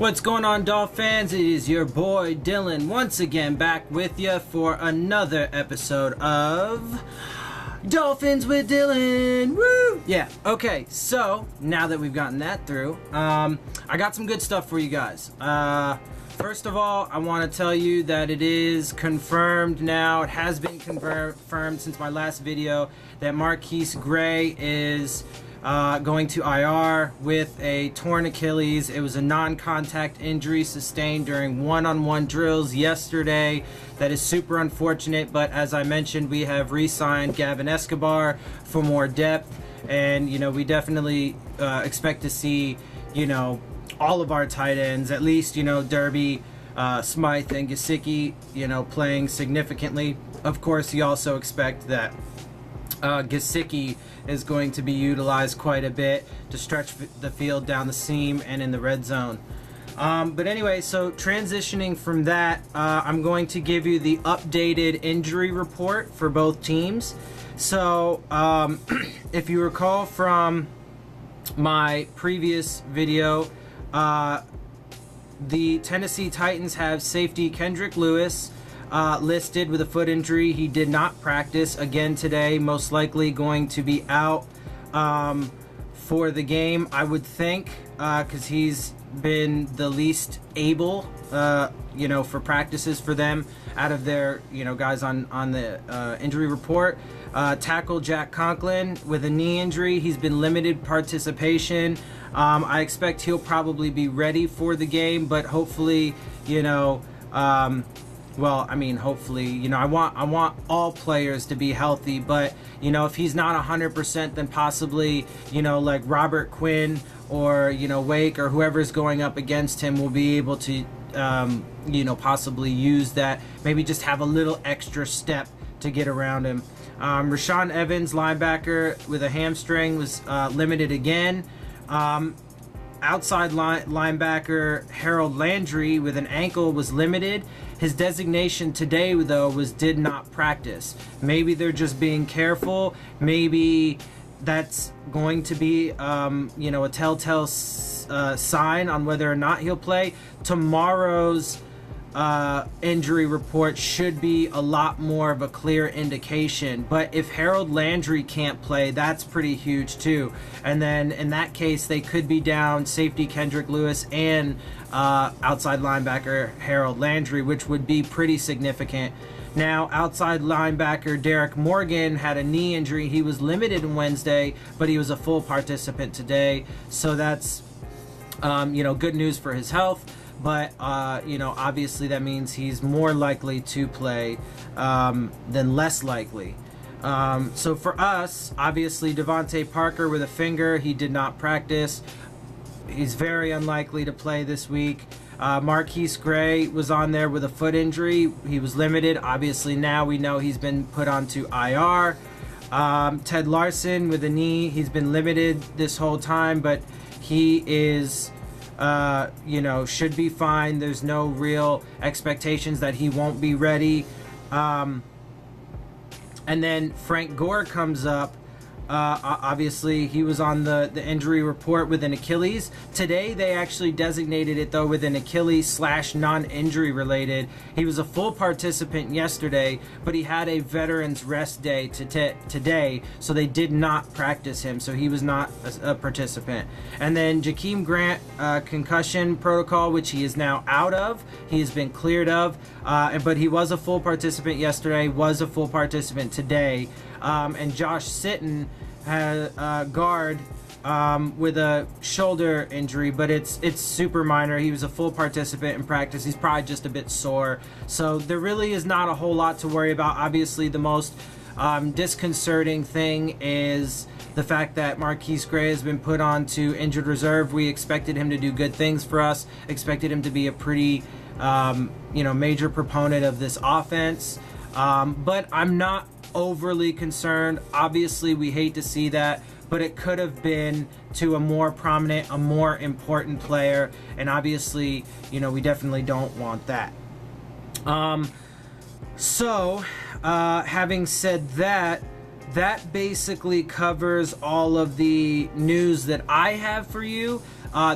What's going on, Dolphins? It is your boy Dillon once again back with you for another episode of Dolphins with Dillon. Woo! Yeah, okay, so now that we've gotten that through, I got some good stuff for you guys. First of all, I want to tell you that it is confirmed now, it has been confirmed since my last video, that Marquise Gray is going to IR with a torn Achilles. It was a non-contact injury sustained during one-on-one drills yesterday. That is super unfortunate, but as I mentioned, we have re-signed Gavin Escobar for more depth, and we definitely expect to see all of our tight ends, at least Derby, Smythe, and Gesicki playing significantly. Of course, you also expect that Gesicki is going to be utilized quite a bit to stretch the field down the seam and in the red zone. But anyway, so transitioning from that, I'm going to give you the updated injury report for both teams. So if you recall from my previous video, the Tennessee Titans have safety Kendrick Lewis listed with a foot injury. He did not practice again today, most likely going to be out for the game, I would think, because he's been the least able for practices for them out of their guys on the injury report. Tackle Jack Conklin with a knee injury, he's been limited participation. I expect he'll probably be ready for the game, but hopefully hopefully, I want all players to be healthy, but if he's not 100%, then possibly like Robert Quinn or Wake or whoever's going up against him will be able to possibly use that, maybe just have a little extra step to get around him. Rashon Evans, linebacker with a hamstring, was limited again. Outside linebacker Harold Landry with an ankle was limited. His designation today, though, was did not practice. Maybe they're just being careful. Maybe that's going to be a telltale sign on whether or not he'll play. Tomorrow's injury report should be a lot more of a clear indication, but if Harold Landry can't play, that's pretty huge too, and then in that case they could be down safety Kendrick Lewis and outside linebacker Harold Landry, which would be pretty significant. Now, outside linebacker Derrick Morgan had a knee injury. He was limited on Wednesday, but he was a full participant today, so that's good news for his health. But obviously that means he's more likely to play than less likely. So for us, obviously Devontae Parker with a finger, he did not practice. He's very unlikely to play this week. Marquise Gray was on there with a foot injury. He was limited. Obviously now we know he's been put onto IR. Ted Larson with a knee, he's been limited this whole time, but he is should be fine. There's no real expectations that he won't be ready. And then Frank Gore comes up. Obviously, he was on the injury report with an Achilles. Today, they actually designated it, though, with an Achilles / non-injury related. He was a full participant yesterday, but he had a veterans rest day today, so they did not practice him, so he was not a participant. And then Jakeem Grant, concussion protocol, which he is now out of. He has been cleared of, but he was a full participant yesterday, was a full participant today. And Josh Sitton had guard with a shoulder injury, but it's super minor. He was a full participant in practice. He's probably just a bit sore. So there really is not a whole lot to worry about. Obviously, the most disconcerting thing is the fact that Marquise Gray has been put on to injured reserve. We expected him to do good things for us, expected him to be a pretty major proponent of this offense. But I'm not overly concerned. Obviously, we hate to see that, but it could have been to a more prominent, a more important player, and obviously, we definitely don't want that. So, having said that, that basically covers all of the news that I have for you.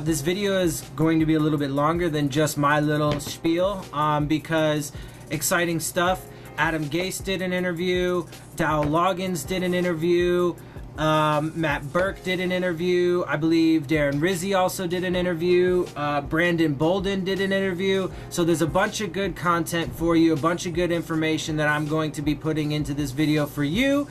This video is going to be a little bit longer than just my little spiel because exciting stuff. Adam Gase did an interview, Dow Loggins did an interview, Matt Burke did an interview, I believe Darren Rizzi also did an interview, Brandon Bolden did an interview. So there's a bunch of good content for you, a bunch of good information that I'm going to be putting into this video for you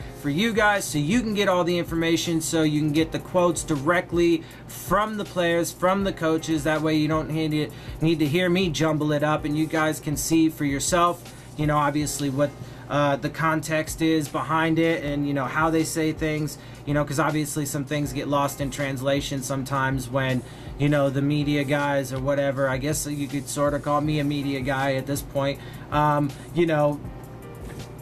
guys, so you can get all the information, so you can get the quotes directly from the players, from the coaches. That way you don't need to hear me jumble it up, and you guys can see for yourself, you know, obviously what the context is behind it, and you know how they say things, you know, because obviously some things get lost in translation sometimes when, you know, the media guys or whatever, I guess you could sort of call me a media guy at this point, you know,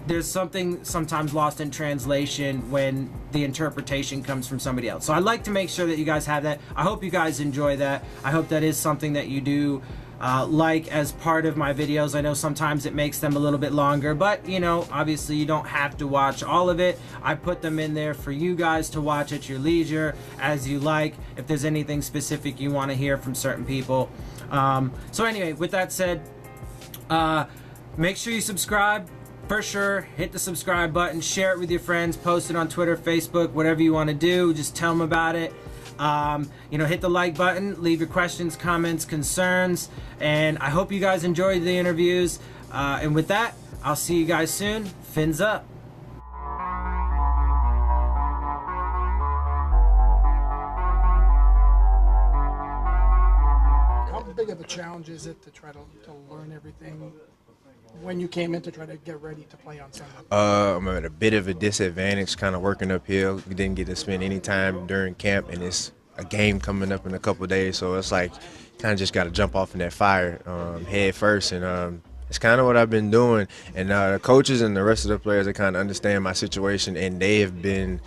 there's something sometimes lost in translation when the interpretation comes from somebody else. So I like to make sure that you guys have that. I hope you guys enjoy that. I hope that is something that you do like as part of my videos. I know sometimes it makes them a little bit longer, but you know, obviously you don't have to watch all of it. I put them in there for you guys to watch at your leisure as you like, if there's anything specific you want to hear from certain people. So anyway, with that said, make sure you subscribe. For sure, hit the subscribe button, share it with your friends, post it on Twitter, Facebook, whatever you want to do. Just tell them about it. You know, hit the like button, leave your questions, comments, concerns, and I hope you guys enjoyed the interviews. And with that, I'll see you guys soon. Fins up. How big of a challenge is it to try to learn everything when you came in to try to get ready to play on Sunday? I'm at a bit of a disadvantage kind of working uphill. We didn't get to spend any time during camp, and it's a game coming up in a couple of days, so it's like kind of just got to jump off in that fire head first, and it's kind of what I've been doing. And the coaches and the rest of the players, they kind of understand my situation, and they have been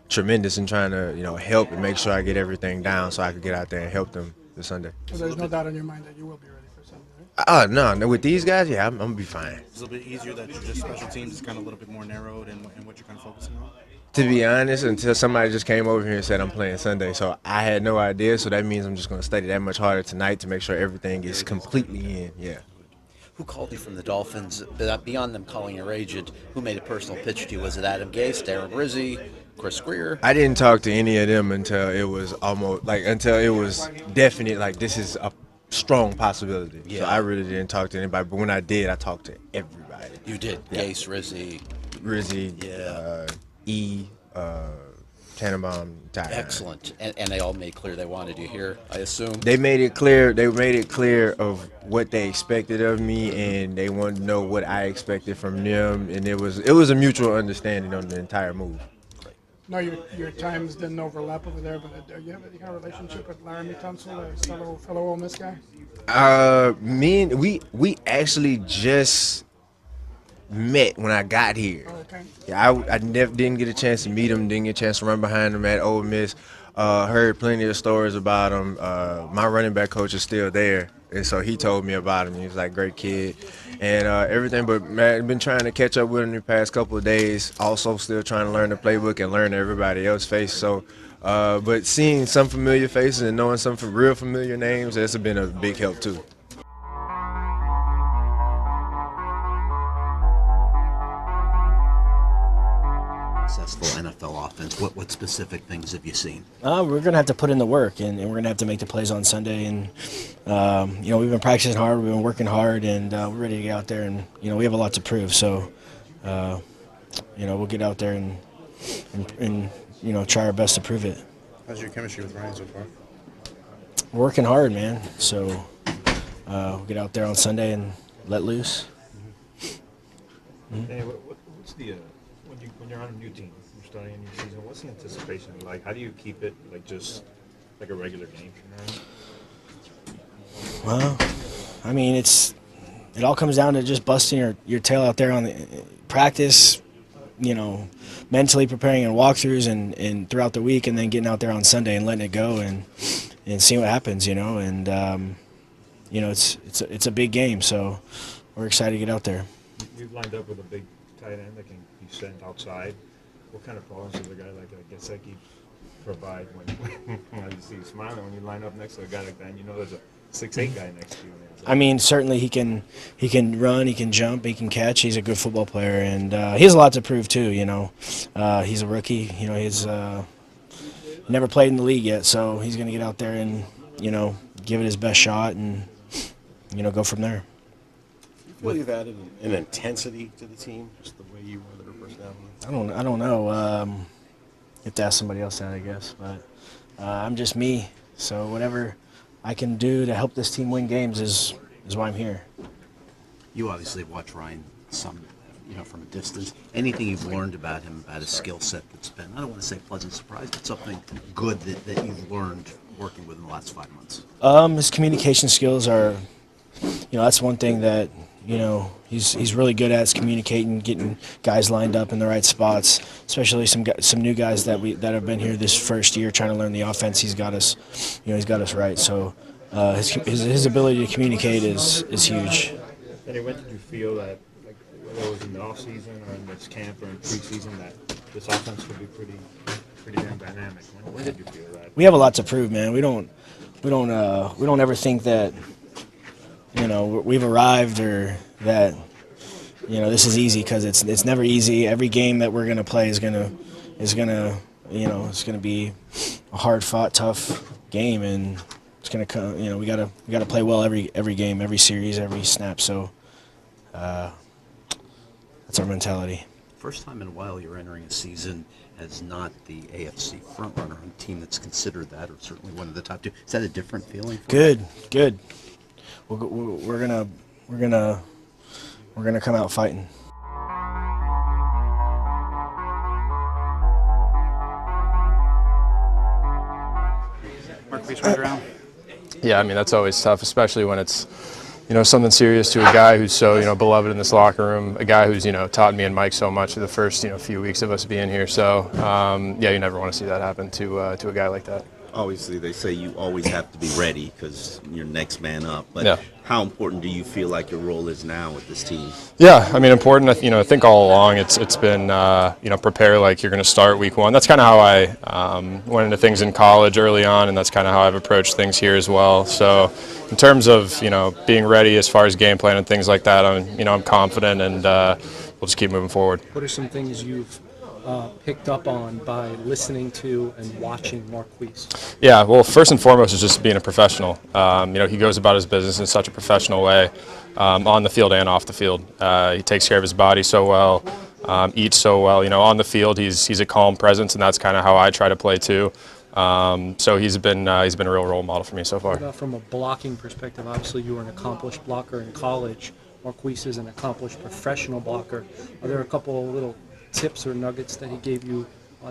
tremendous in trying to, you know, help and make sure I get everything down so I could get out there and help them this Sunday. So there's no doubt in your mind that you will be ready for Sunday, right? No, with these guys, yeah, I'm gonna be fine. It's a little bit easier that you're just special teams is kind of a little bit more narrowed in what you're kind of focusing on? To be honest, until somebody just came over here and said I'm playing Sunday, so I had no idea, so that means I'm just going to study that much harder tonight to make sure everything is completely in, yeah. Who called you from the Dolphins? Beyond them calling your agent, who made a personal pitch to you? Was it Adam Gase, Darren Rizzi, Chris Greer? I didn't talk to any of them until it was until it was definite, like this is a strong possibility. Yeah. So I really didn't talk to anybody, but when I did, I talked to everybody. You did? Yeah. Gase, Rizzi. Yeah. Tannenbaum, Tyler. Excellent. And they all made clear they wanted you here, I assume? They made it clear. They made it clear of what they expected of me, and they wanted to know what I expected from them, and it was a mutual understanding on the entire move. No, your times didn't overlap over there, but do you have any kind of relationship with Laramie Tunsil, a fellow Ole Miss guy? We actually just met when I got here. Oh, okay. Yeah, I never didn't get a chance to meet him, didn't get a chance to run behind him at Ole Miss. Heard plenty of stories about him. My running back coach is still there, and so he told me about him. He was like, great kid and everything. But man, I've been trying to catch up with him the past couple of days. Also still trying to learn the playbook and learn everybody else's face. So, but seeing some familiar faces and knowing some real familiar names, that's been a big help too. Successful NFL offense. What specific things have you seen? We're going to have to put in the work, and we're going to have to make the plays on Sunday. And, you know, we've been practicing hard, we've been working hard, and we're ready to get out there. And, you know, we have a lot to prove. So, you know, we'll get out there and you know, try our best to prove it. How's your chemistry with Ryan so far? We're working hard, man. So we'll get out there on Sunday and let loose. Mm-hmm. Hey, what's the when you're on a new team, you're starting a new season, what's the anticipation like? How do you keep it like just like a regular game? You know? Well, I mean, it all comes down to just busting your tail out there on the practice, you know, mentally preparing in walkthroughs and throughout the week, and then getting out there on Sunday and letting it go and seeing what happens, you know. And you know, it's a big game, so we're excited to get out there. You've lined up with a big tight end that can be sent outside. what kind of problems does a guy like Gesicki provide when you see you smiling when you line up next to a guy like that, and you know there's a 6'8" guy next to you? I mean, certainly he can run, he can jump, he can catch. He's a good football player, and he has a lot to prove too. He's a rookie. He's never played in the league yet, so he's going to get out there and give it his best shot, and go from there. Do you feel you've added an intensity to the team, just the way you are, their personality? I don't know. You have to ask somebody else that, I guess. But I'm just me, so whatever I can do to help this team win games is why I'm here. You obviously watch Ryan some, from a distance. Anything you've learned about him, about his skill set that's been, I don't want to say pleasant surprise, but something good that you've learned working with him the last 5 months? His communication skills are, that's one thing that, he's really good at, is communicating, getting guys lined up in the right spots, especially some new guys that have been here this first year trying to learn the offense. He's got us right. So his ability to communicate is huge. And when did you feel that, like, whether it was in the off season or in this camp or in preseason, that this offense could be pretty damn dynamic? When did you feel that? We have a lot to prove, man. We don't ever think that we've arrived or that this is easy, because it's never easy. Every game that we're gonna play is gonna be a hard fought, tough game, and it's gonna come. We gotta play well every game, every series, every snap. So that's our mentality. First time in a while you're entering a season as not the AFC frontrunner on a team that's considered that, or certainly one of the top two. Is that a different feeling? Good. We're gonna come out fighting. Marquise, right around. Yeah, I mean, that's always tough, especially when it's something serious to a guy who's so beloved in this locker room, a guy who's taught me and Mike so much the first few weeks of us being here. So yeah, you never want to see that happen to a guy like that. Obviously, they say you always have to be ready because you're next man up. But yeah. How important do you feel like your role is now with this team? Yeah, I mean, important. I think all along it's been prepare like you're going to start week one. That's kind of how I went into things in college early on, and that's kind of how I've approached things here as well. So in terms of being ready as far as game plan and things like that, I'm confident, and we'll just keep moving forward. What are some things you've picked up on by listening to and watching Marquise? Yeah, well, first and foremost is just being a professional. He goes about his business in such a professional way, on the field and off the field. He takes care of his body so well, eats so well. On the field, he's a calm presence, and that's kind of how I try to play too. So he's been a real role model for me so far. From a blocking perspective, obviously you were an accomplished blocker in college. Marquise is an accomplished professional blocker. Are there a couple of little tips or nuggets that he gave you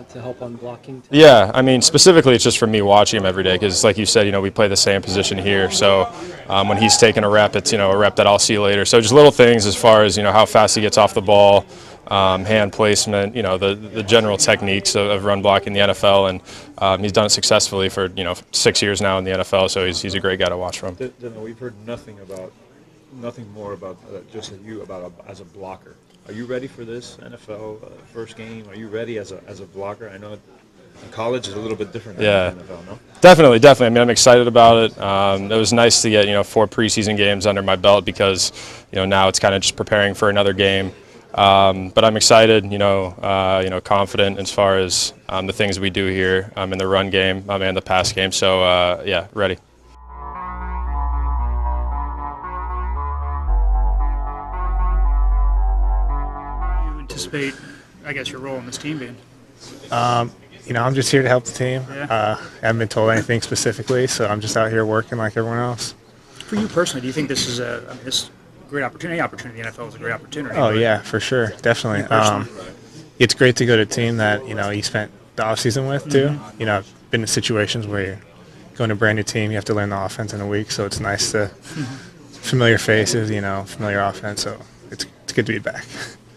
to help on blocking? Yeah, I mean, specifically it's just from me watching him every day, because like you said, we play the same position here. So when he's taking a rep, it's a rep that I'll see later. So just little things as far as how fast he gets off the ball, hand placement, the general techniques of run blocking in the NFL, and he's done it successfully for 6 years now in the NFL. So he's a great guy to watch from. We've heard nothing more about just you as a blocker. Are you ready for this NFL first game? Are you ready as a blocker? I know college is a little bit different than the NFL, no? Definitely. I mean, I'm excited about it. It was nice to get 4 preseason games under my belt, because now it's kind of just preparing for another game. But I'm excited, confident as far as the things we do here in the run game and the pass game. So yeah, ready. Anticipate, I guess, your role in this team being? I'm just here to help the team. Yeah. I haven't been told anything specifically, so I'm just out here working like everyone else. For you personally, do you think this is this great opportunity? Any opportunity in the NFL is a great opportunity. Oh yeah, for sure, definitely. It's great to go to a team that you spent the off season with too. Mm-hmm. I've been in situations where you're going to a brand new team, you have to learn the offense in a week, so it's nice to familiar faces, familiar offense. So it's good to be back.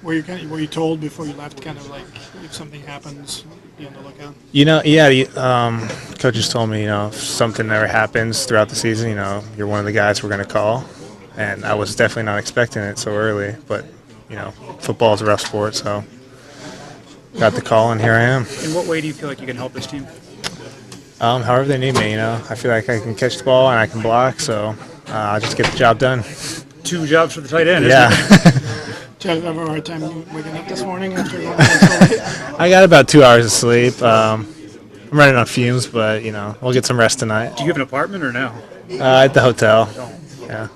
Were you told before you left, kind of like, if something happens, be on the lookout? The coaches told me, if something ever happens throughout the season, you're one of the guys we're going to call. And I was definitely not expecting it so early. But, football is a rough sport, so got the call, and here I am. In what way do you feel like you can help this team? However they need me, I feel like I can catch the ball and I can block, so I'll just get the job done. 2 jobs for the tight end, yeah. Did you have a hard time waking up this morning after going so late? I got about 2 hours of sleep. I'm running on fumes, but, we'll get some rest tonight. Do you have an apartment or no? At the hotel, yeah.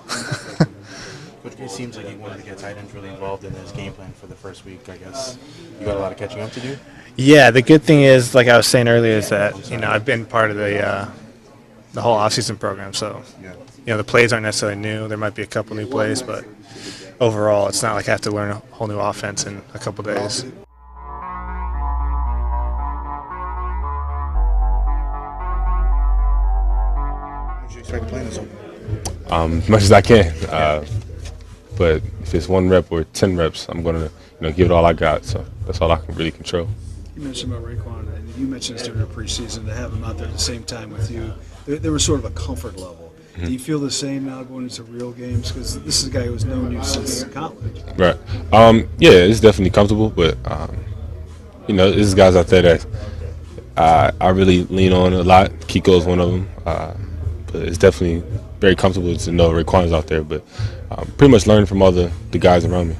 Coach, it seems like he wanted to get tight ends really involved in his game plan for the first week, I guess. You got a lot of catching up to do? Yeah, the good thing is, like I was saying earlier, is that, I've been part of the whole offseason program, so, the plays aren't necessarily new. There might be a couple new plays, but overall, it's not like I have to learn a whole new offense in a couple days. Would you expect to play in this one? As much as I can. But if it's 1 rep or 10 reps, I'm going to give it all I got. So that's all I can really control. You mentioned about Raekwon, and you mentioned this during the preseason, to have him out there at the same time with you. There was sort of a comfort level. Mm-hmm. Do you feel the same now going into real games? Because this is a guy who has known you since college. Right. Yeah, it's definitely comfortable, but, there's guys out there that I really lean on a lot. Kiko's one of them. But it's definitely very comfortable to know Raekwon's out there, but pretty much learning from all the guys around me.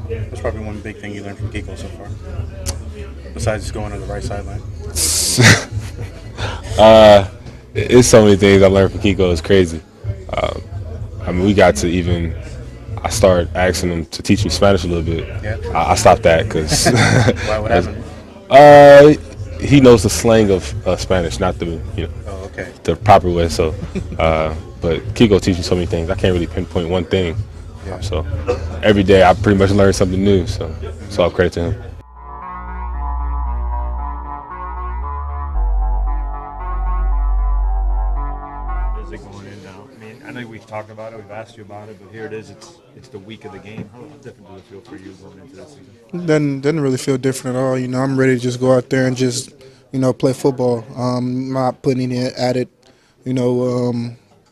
That's probably one big thing you learned from Kiko so far, besides just going on the right sideline. It's so many things I learned from Kiko. It's crazy. We got to I started asking him to teach me Spanish a little bit. Yeah. I stopped that because Why? What happened? he knows the slang of Spanish, not the the proper way. So, but Kiko teaches me so many things. I can't really pinpoint one thing. Yeah. So every day I pretty much learn something new. So all credit to him. Is it going in now? I mean, I know we've talked about it, we've asked you about it, but here it is. It's the week of the game. How different does it feel for you going into this season? Doesn't really feel different at all. I'm ready to just go out there and just play football. Not putting any added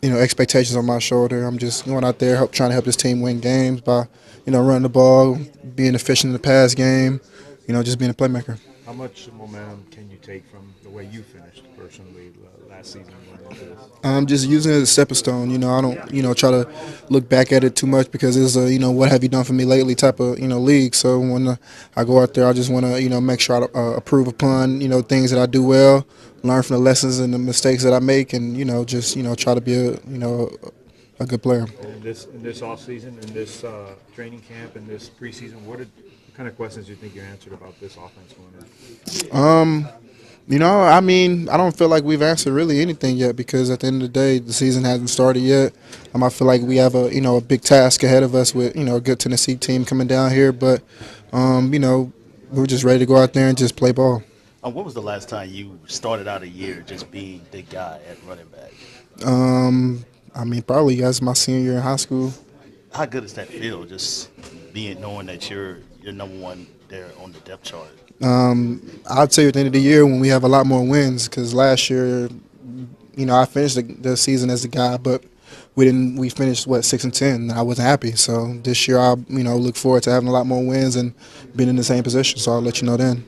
expectations on my shoulder. I'm just going out there trying to help this team win games by running the ball, being efficient in the pass game, just being a playmaker. How much momentum can you take from the way you finished personally last season going into this? I'm just using it as a stepping stone. I don't try to look back at it too much because it's a what have you done for me lately type of league. So when I go out there, I just want to make sure I improve upon things that I do well, learn from the lessons and the mistakes that I make, and just try to be a good player. In this off season, in this training camp, in this preseason, what kind of questions do you think you answered about this offense going in? I don't feel like we've answered really anything yet because at the end of the day, the season hasn't started yet. I feel like we have a big task ahead of us with a good Tennessee team coming down here, but we're just ready to go out there and just play ball. When was the last time you started out a year just being the guy at running back? Probably as my senior year in high school. How good does that feel, just knowing that you're number one there on the depth chart? I'd say at the end of the year when we have a lot more wins, because last year, I finished the season as a guy, but we finished 6-10, and I wasn't happy. So this year I look forward to having a lot more wins and being in the same position. So I'll let you know then.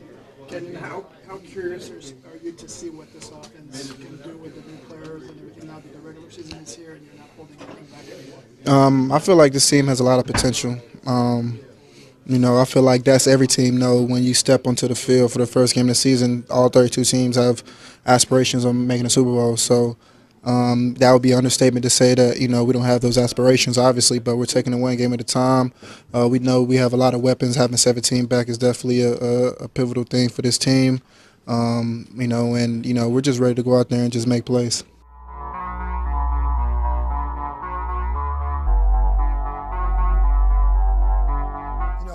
Ken, how curious are you to see what this offense can do with the new players and everything now that the regular season is here and you're not holding anything back anymore? I feel like this team has a lot of potential. I feel like that's every team when you step onto the field for the first game of the season, all 32 teams have aspirations of making a Super Bowl. So that would be an understatement to say that, we don't have those aspirations, obviously, but we're taking it one game at a time. We know we have a lot of weapons. Having 17 back is definitely a pivotal thing for this team. We're just ready to go out there and just make plays.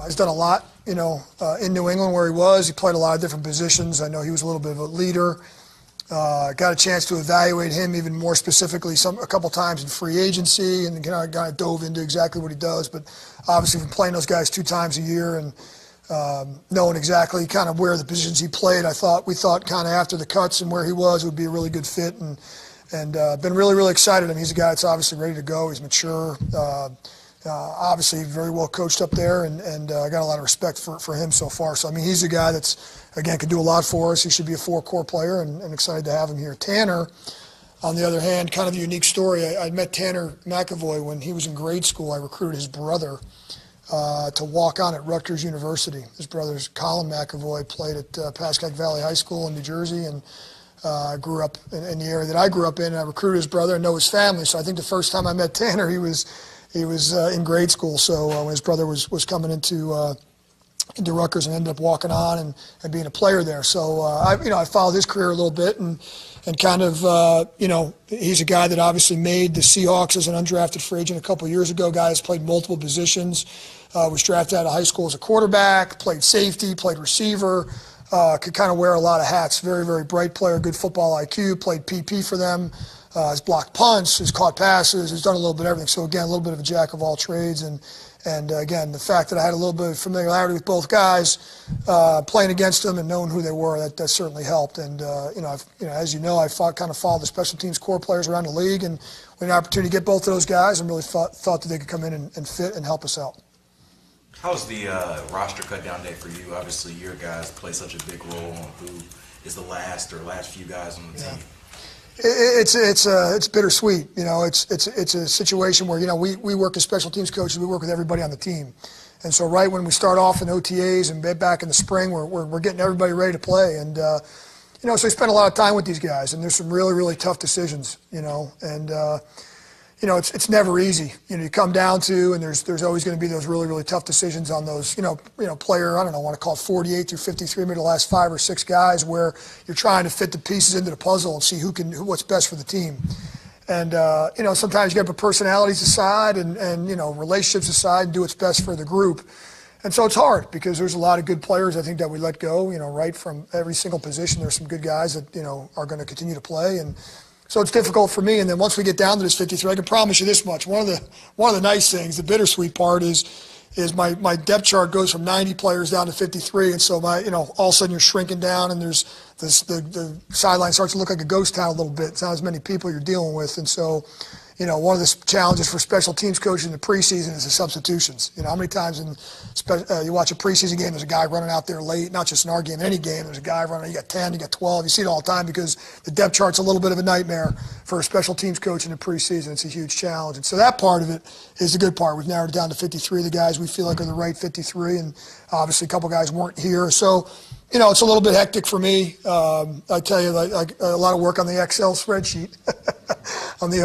He's done a lot, in New England where he was. He played a lot of different positions. I know he was a little bit of a leader. Got a chance to evaluate him even more specifically a couple times in free agency and kind of dove into exactly what he does. But obviously from playing those guys 2 times a year and knowing exactly kind of where the positions he played, we thought kind of after the cuts and where he was, it would be a really good fit. And been really, really excited. He's a guy that's obviously ready to go. He's mature. Obviously, very well coached up there, and I got a lot of respect for him so far. So, I mean, he's a guy that's, again, can do a lot for us. He should be a four-core player, and excited to have him here. Tanner, on the other hand, kind of a unique story. I met Tanner Mcevoy when he was in grade school. I recruited his brother to walk on at Rutgers University. His brother's Colin Mcevoy played at Pascack Valley High School in New Jersey, and grew up in the area that I grew up in. And I recruited his brother and know his family. So I think the first time I met Tanner, he was in grade school. So when his brother was coming into Rutgers and ended up walking on and being a player there. So I followed his career a little bit and kind of he's a guy that obviously made the Seahawks as an undrafted free agent a couple of years ago. Guy has played multiple positions. Was drafted out of high school as a quarterback, played safety, played receiver. Could kind of wear a lot of hats. Very, very bright player, good football IQ, played PP for them. Has blocked punts, has caught passes, has done a little bit of everything. So, again, a little bit of a jack of all trades. And again, the fact that I had a little bit of familiarity with both guys, playing against them and knowing who they were, that certainly helped. And, as you know, I kind of followed the special teams core players around the league, and we had an opportunity to get both of those guys and really thought that they could come in and fit and help us out. How's the roster cut down day for you? Obviously, your guys play such a big role on who is the last few guys on the team. It's bittersweet. It's a situation where we work as special teams coaches. We work with everybody on the team, and so right when we start off in OTAs and back in the spring, we're getting everybody ready to play, and so we spend a lot of time with these guys, and there's some really, really tough decisions, and. It's never easy. You come down to, and there's always going to be those really, really tough decisions on those, player, I don't know, I want to call it 48 through 53, maybe the last 5 or 6 guys where you're trying to fit the pieces into the puzzle and see what's best for the team. And, sometimes you got to put personalities aside and relationships aside and do what's best for the group. And so it's hard because there's a lot of good players, I think, that we let go, right from every single position. There's some good guys that, are going to continue to play. And so it's difficult for me, and then once we get down to this 53, I can promise you this much. One of the nice things, the bittersweet part is my depth chart goes from 90 players down to 53, and so all of a sudden you're shrinking down, and there's the sideline starts to look like a ghost town a little bit. It's not as many people you're dealing with, and so one of the challenges for special teams coaches in the preseason is the substitutions. How many times you watch a preseason game, there's a guy running out there late, not just in our game, in any game, there's a guy running, you got 10, you got 12. You see it all the time because the depth chart's a little bit of a nightmare for a special teams coach in the preseason. It's a huge challenge. And so that part of it is the good part. We've narrowed it down to 53 of the guys we feel like are the right 53, and obviously a couple guys weren't here. So, it's a little bit hectic for me. I tell you, like a lot of work on the Excel spreadsheet, on the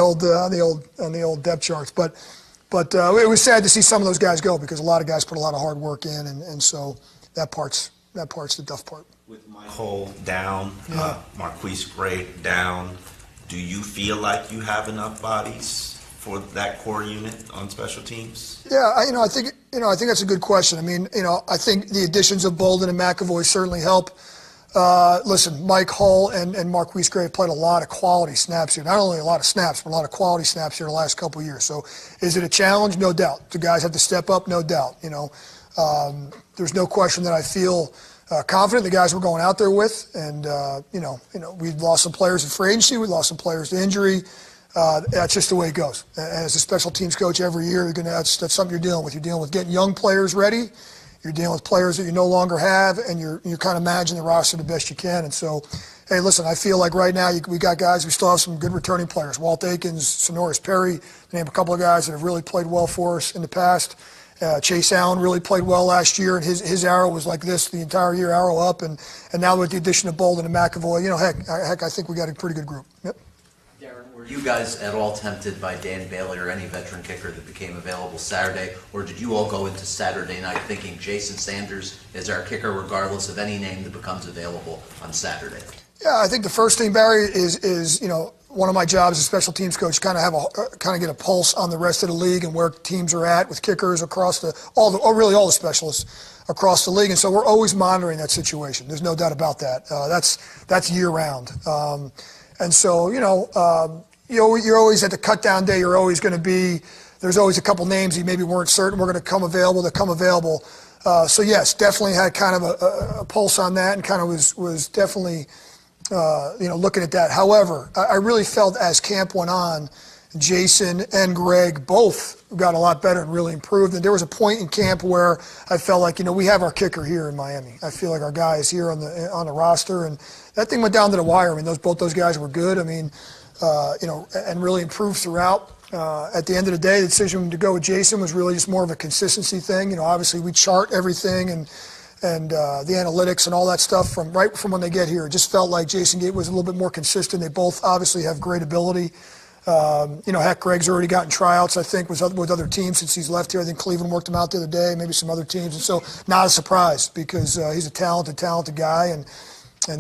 old depth charts. But it was sad to see some of those guys go because a lot of guys put a lot of hard work in, and so that part's the tough part. With Cole down, Marquise great down, do you feel like you have enough bodies for that core unit on special teams? Yeah, I think that's a good question. I mean, I think the additions of Bolden and Mcevoy certainly help. Listen, Mike Hull and Marquise Gray played a lot of quality snaps here. Not only a lot of snaps, but a lot of quality snaps here the last couple of years. So is it a challenge? No doubt. The guys have to step up? No doubt. There's no question that I feel confident the guys we're going out there with. And, we've lost some players in free agency. We lost some players to injury. That's just the way it goes. And as a special teams coach every year, that's something you're dealing with. You're dealing with getting young players ready. You're dealing with players that you no longer have, and you're kind of managing the roster the best you can. And so, hey, listen, I feel like right now we got guys, we still have some good returning players. Walt Aikens, Sonoris Perry, name a couple of guys that have really played well for us in the past. Chase Allen really played well last year, and his arrow was like this the entire year, arrow up. And now with the addition of Bolden and Mcevoy, heck, I think we got a pretty good group. Yep. Were you guys at all tempted by Dan Bailey or any veteran kicker that became available Saturday, or did you all go into Saturday night thinking Jason Sanders is our kicker regardless of any name that becomes available on Saturday? Yeah, I think the first thing, Barry, is one of my jobs as special teams coach, kind of get a pulse on the rest of the league and where teams are at with kickers across all the specialists across the league, and so we're always monitoring that situation. There's no doubt about that. That's year round. And so, you're always at the cut down day. You're always going to be. There's always a couple names you maybe weren't certain were going to come available. That come available. So yes, definitely had kind of a pulse on that, and kind of was definitely looking at that. However, I really felt as camp went on, Jason and Greg both got a lot better and really improved. And there was a point in camp where I felt like, we have our kicker here in Miami. I feel like our guy is here on the roster, and that thing went down to the wire. I mean, both those guys were good. I mean, and really improved throughout. At the end of the day, the decision to go with Jason was really just more of a consistency thing. Obviously we chart everything and the analytics and all that stuff right from when they get here. It just felt like Jason Gate was a little bit more consistent. They both obviously have great ability. Heck, Greg's already gotten tryouts, I think, with other teams since he's left here. I think Cleveland worked him out the other day, maybe some other teams. And so not a surprise because he's a talented guy. And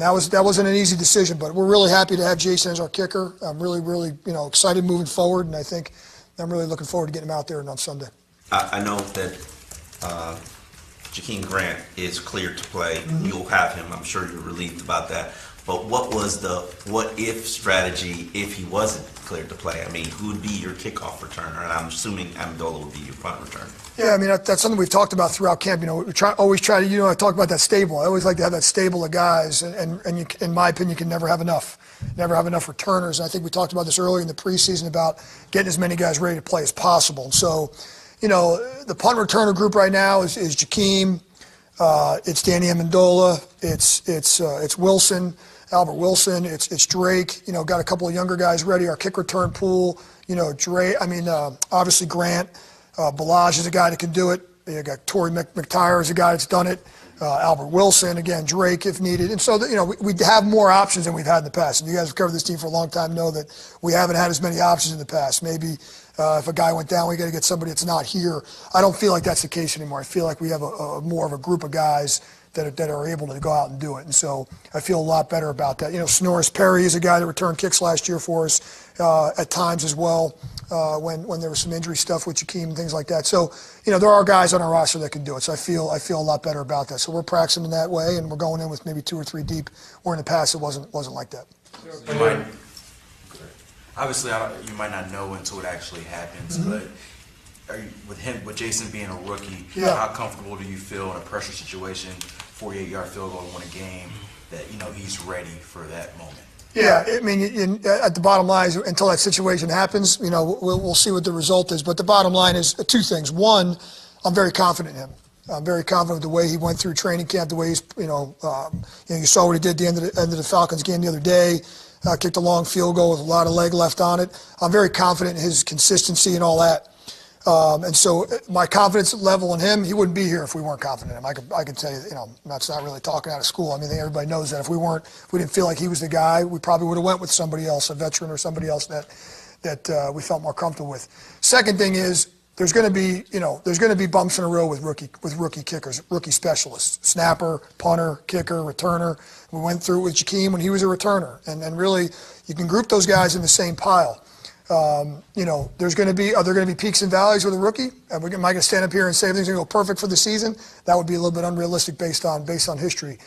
that wasn't an easy decision, but we're really happy to have Jason as our kicker. I'm really, excited moving forward, and I think I'm really looking forward to getting him out there on Sunday. I know that Jakeem Grant is cleared to play. Mm-hmm. You'll have him. I'm sure you're relieved about that. But what was the what-if strategy if he wasn't cleared to play? I mean, who would be your kickoff returner? And I'm assuming Amendola would be your punt returner. Yeah, I mean, that's something we've talked about throughout camp. We always try to, I talk about that stable. I always like to have that stable of guys, and you, in my opinion, you can never have enough returners. And I think we talked about this earlier in the preseason about getting as many guys ready to play as possible. And so, the punt returner group right now is Jakeem, it's Danny Amendola, it's Wilson, Albert Wilson, it's Drake. Got a couple of younger guys ready. Our kick return pool, Drake. I mean, obviously Grant. Balaj is a guy that can do it. You got Torrey McTire is a guy that's done it. Albert Wilson, again, Drake if needed. And so, we have more options than we've had in the past. And you guys have covered this team for a long time, know that we haven't had as many options in the past. Maybe if a guy went down, we got to get somebody that's not here. I don't feel like that's the case anymore. I feel like we have a more of a group of guys that are able to go out and do it. And so I feel a lot better about that. Sonoris Perry is a guy that returned kicks last year for us at times as well when there was some injury stuff with Jakeem and things like that. So, there are guys on our roster that can do it. So I feel a lot better about that. So we're practicing in that way, and we're going in with maybe 2 or 3 deep, where in the past it wasn't like that. Obviously, you might not know until it actually happens, Mm-hmm. but with Jason being a rookie, Yeah. how comfortable do you feel in a pressure situation, 48-yard field goal to win a game, that he's ready for that moment? Yeah, I mean, at the bottom line is until that situation happens, we'll see what the result is. But the bottom line is 2 things. One, I'm very confident in him. I'm very confident with the way he went through training camp, the way he's, you saw what he did at the end of the Falcons game the other day. Kicked a long field goal with a lot of leg left on it. I'm very confident in his consistency and all that. And so my confidence level in him, he wouldn't be here if we weren't confident in him. I can tell you, that's not really talking out of school. I mean, everybody knows that if we didn't feel like he was the guy, we probably would have went with somebody else, a veteran or somebody else that we felt more comfortable with. Second thing is there's going to be bumps in a row with rookie kickers, rookie specialists, snapper, punter, kicker, returner. We went through it with Jakeem when he was a returner, and really you can group those guys in the same pile. Are there going to be peaks and valleys with a rookie? Am I going to stand up here and say everything's going to go perfect for the season? That would be a little bit unrealistic based on history.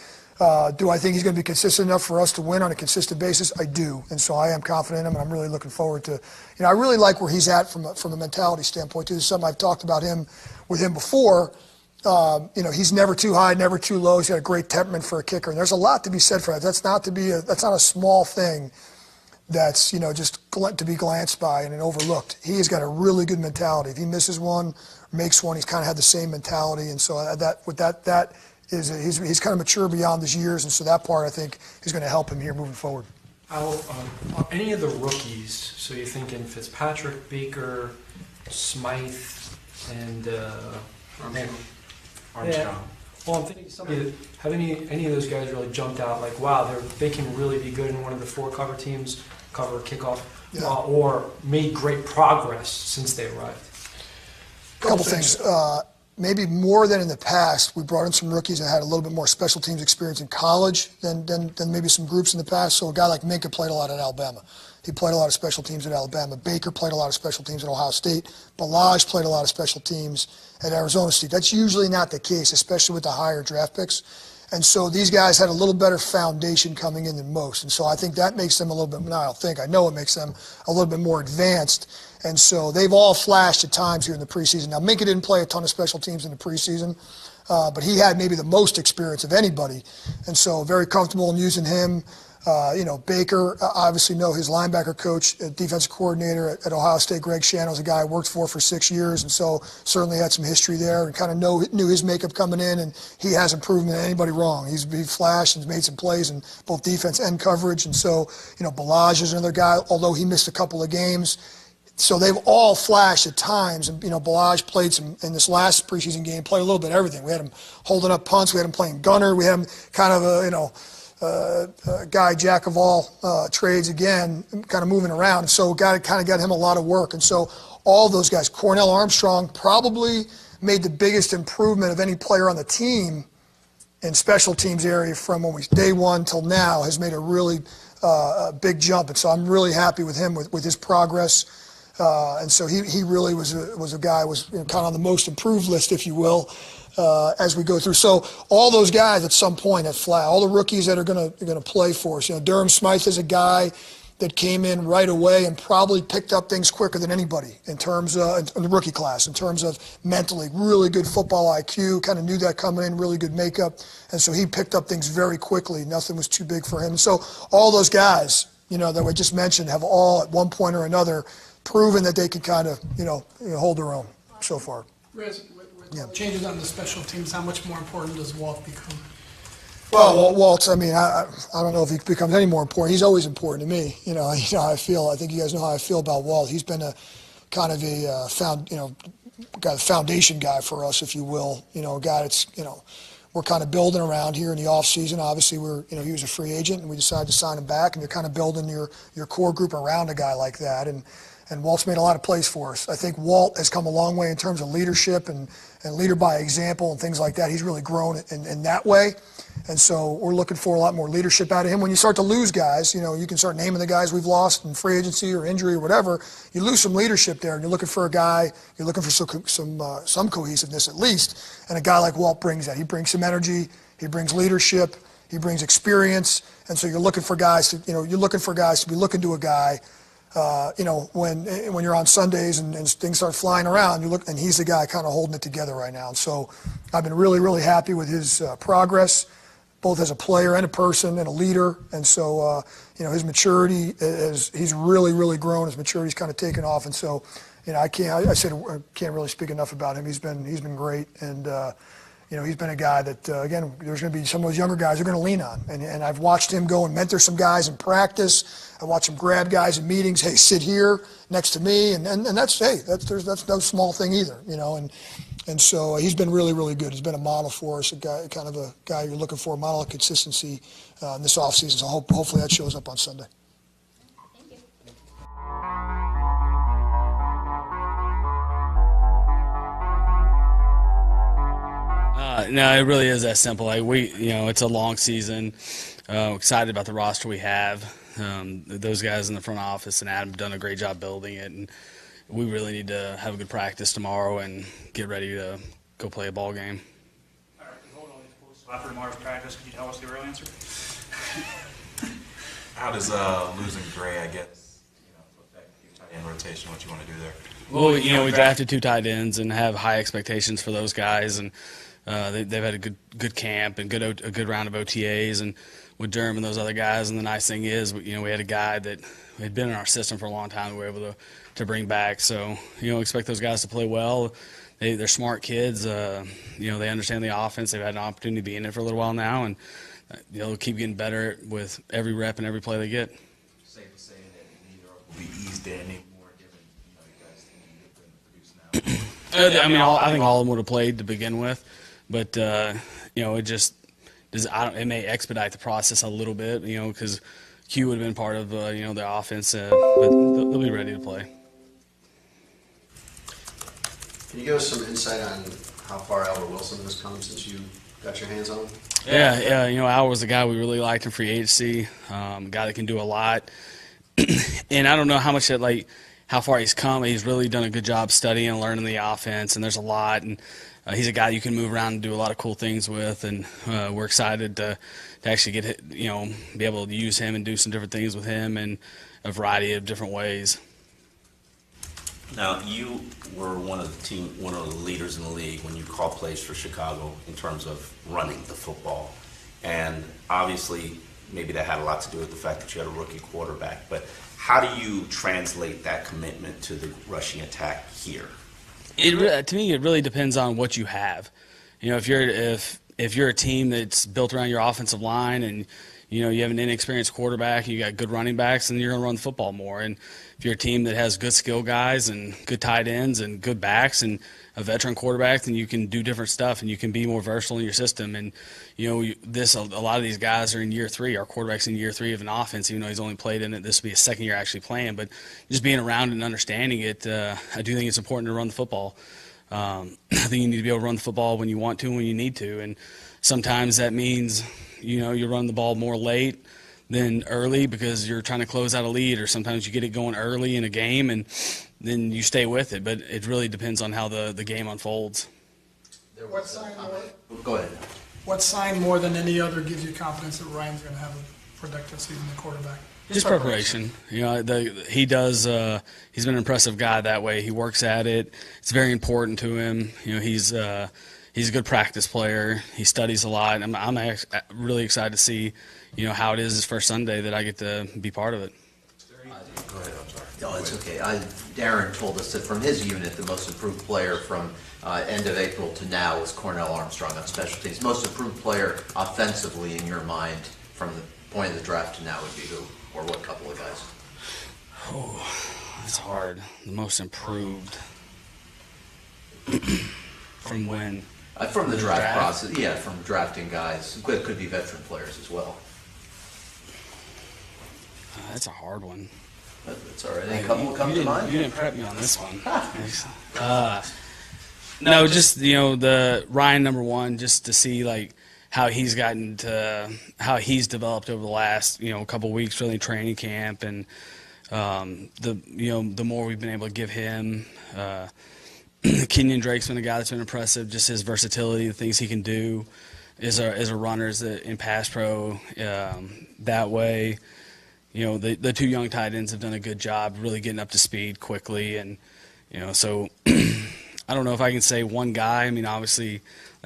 Do I think he's going to be consistent enough for us to win on a consistent basis? I do, and so I am confident in him, and I'm really looking forward to. I really like where he's at from a mentality standpoint too. This is something I've talked about with him before. He's never too high, never too low. He's got a great temperament for a kicker, and there's a lot to be said for that. That's not a small thing. That's just to be glanced by and overlooked. He has got a really good mentality. If he misses one, or makes one, he's kind of had the same mentality, and so he's kind of mature beyond his years, and so that part I think is going to help him here moving forward. Any of the rookies? So you're thinking Fitzpatrick, Baker, Smythe, and Armstrong. Yeah. Well, I'm thinking somebody have any of those guys really jumped out? Like, wow, they can really be good in one of the 4 cover teams, cover kickoff, or made great progress since they arrived. Couple things. Maybe more than in the past, we brought in some rookies that had a little bit more special teams experience in college than maybe some groups in the past. So a guy like Minka played a lot at Alabama. He played a lot of special teams at Alabama. Baker played a lot of special teams at Ohio State. Balaj played a lot of special teams at Arizona State. That's usually not the case, especially with the higher draft picks. And so these guys had a little better foundation coming in than most. And so I think that makes them a little bit, I know it makes them a little bit more advanced. And so they've all flashed at times here in the preseason. Now, Minka didn't play a ton of special teams in the preseason, but he had maybe the most experience of anybody. And so very comfortable in using him. Baker, obviously know his linebacker coach, defensive coordinator at Ohio State, Greg Shannon, was a guy I worked for 6 years, and so certainly had some history there and kind of knew his makeup coming in, and he hasn't proven anybody wrong. He flashed and made some plays in both defense and coverage, and so, Balaj is another guy, although he missed a couple of games. So they've all flashed at times, and Balaj played some in this last preseason game, played a little bit of everything. We had him holding up punts, we had him playing gunner, we had him kind of guy jack of all trades again, kind of moving around. So got him a lot of work, and so all those guys. Cornell Armstrong probably made the biggest improvement of any player on the team in special teams area from when day one till now. Has made a really big jump, and so I'm really happy with him with his progress. And so he really was a guy kind of on the most improved list, if you will, as we go through. So all those guys at some point have flat. All the rookies that are going to play for us. Durham Smythe is a guy that came in right away and probably picked up things quicker than anybody in terms of in the rookie class, in terms of mentally, really good football IQ, kind of knew that coming in, really good makeup. And so he picked up things very quickly. Nothing was too big for him. And so all those guys, that we just mentioned have all at one point or another proven that they can kind of, hold their own so far. Riz, with changes on the special teams, how much more important does Walt become? Well, Waltz, I don't know if he becomes any more important. He's always important to me. You know how I feel. I think you guys know how I feel about Walt. He's been a kind of a foundation guy for us, if you will. A guy that's, we're kind of building around here in the off season. Obviously, he was a free agent, and we decided to sign him back. And you're kind of building your core group around a guy like that. And Walt's made a lot of plays for us. I think Walt has come a long way in terms of leadership and leader by example and things like that. He's really grown in that way. And so we're looking for a lot more leadership out of him. When you start to lose guys, you can start naming the guys we've lost in free agency or injury or whatever. You lose some leadership there, and you're looking for a guy. You're looking for some cohesiveness at least. And a guy like Walt brings that. He brings some energy. He brings leadership. He brings experience. And so you're looking for guys to be looking to a guy. When you're on Sundays and things start flying around, and he's the guy kind of holding it together right now. And so I've been really, really happy with his progress, both as a player and a person and a leader. And so, his maturity he's really, really grown. His maturity's kind of taken off. And so, I can't really speak enough about him. He's been great. And, he's been a guy that, again, there's going to be some of those younger guys who are going to lean on. And I've watched him go and mentor some guys in practice. I watch him grab guys in meetings. Hey, sit here next to me. And that's no small thing either, And so he's been really, really good. He's been a model for us, a guy you're looking for, a model of consistency in this offseason. So hopefully that shows up on Sunday. No, it really is that simple. It's a long season. Excited about the roster we have. Those guys in the front office and Adam have done a great job building it, and we really need to have a good practice tomorrow and get ready to go play a ball game. All right, hold on. After tomorrow's practice, can you tell us the real answer? How does losing Gray, affect your tight end rotation? What you want to do there? Well, we drafted 2 tight ends and have high expectations for those guys, and they've had a good camp and a good round of OTAs and with Durham and those other guys. And the nice thing is, we had a guy that had been in our system for a long time. We were able to bring back. So expect those guys to play well. They're smart kids. They understand the offense. They've had an opportunity to be in it for a little while now, and they'll keep getting better with every rep and every play they get. Safe to say that neither will be eased in anymore, given you guys think you can produce now. I think all of them would have played to begin with, but it just it may expedite the process a little bit, because Q would have been part of the offense, but they'll be ready to play. Can you give us some insight on how far Albert Wilson has come since you got your hands on him? Yeah. Al was the guy we really liked in free agency, a guy that can do a lot. And I don't know how far he's come. He's really done a good job studying and learning the offense, and there's a lot. And he's a guy you can move around and do a lot of cool things with. And we're excited to actually be able to use him and do some different things with him in a variety of different ways. Now, you were one of the leaders in the league when you called plays for Chicago in terms of running the football. And obviously, maybe that had a lot to do with the fact that you had a rookie quarterback. But how do you translate that commitment to the rushing attack here? To me, it really depends on what you have. You know, if you're a team that's built around your offensive line and you have an inexperienced quarterback, you got good running backs, and you're going to run the football more. And if you're a team that has good skill guys and good tight ends and good backs and a veteran quarterback, then you can do different stuff and you can be more versatile in your system. And a lot of these guys are in year 3. Our quarterback's in year 3 of an offense, even though he's only played in it. This will be his second year actually playing. But just being around and understanding it, I do think it's important to run the football. I think you need to be able to run the football when you want to and when you need to. And sometimes that means you run the ball more late than early because you're trying to close out a lead, or sometimes you get it going early in a game and then you stay with it. But it really depends on how the game unfolds. What sign more? Go ahead. What sign more than any other gives you confidence that Ryan's going to have a productive season at quarterback? Just preparation. He does. He's been an impressive guy that way. He works at it. It's very important to him. He's a good practice player. He studies a lot. I'm really excited to see, how it is his first Sunday that I get to be part of it. Go ahead. I'm sorry. No, it's okay. Darren told us that from his unit, the most improved player from end of April to now was Cornell Armstrong on special teams. Most improved player offensively in your mind from the point of the draft to now would be who, or what couple of guys? Oh, that's hard. The most improved from when? From the draft process, yeah, from drafting guys. Could be veteran players as well. That's a hard one. That's all right. Any couple come to mind? You didn't prep me on this one. No, just the Ryan number 1, just to see how he's gotten to how he's developed over the last couple of weeks, really training camp, and the more we've been able to give him. Kinyon Drakes been a guy that's been impressive, just his versatility, the things he can do as a runner, in pass pro. That way, the 2 young tight ends have done a good job really getting up to speed quickly, and so I don't know if I can say one guy. I mean, obviously,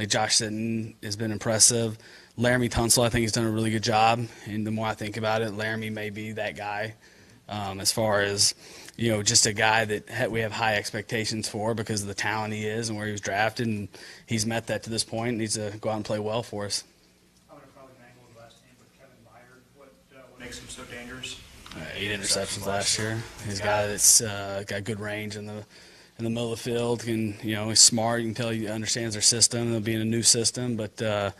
Josh Sitton has been impressive. Laramie Tunsil, I think, has done a really good job, and the more I think about it, Laramie may be that guy as far as just a guy that we have high expectations for because of the talent he is and where he was drafted, and he's met that to this point and needs to go out and play well for us. I'm going to probably mangle the last name, but Kevin Byard, what makes him so dangerous? 8 interceptions last year. He's a guy that's got good range in the middle of the field. He's smart. You can tell he understands their system. They'll be in a new system, but I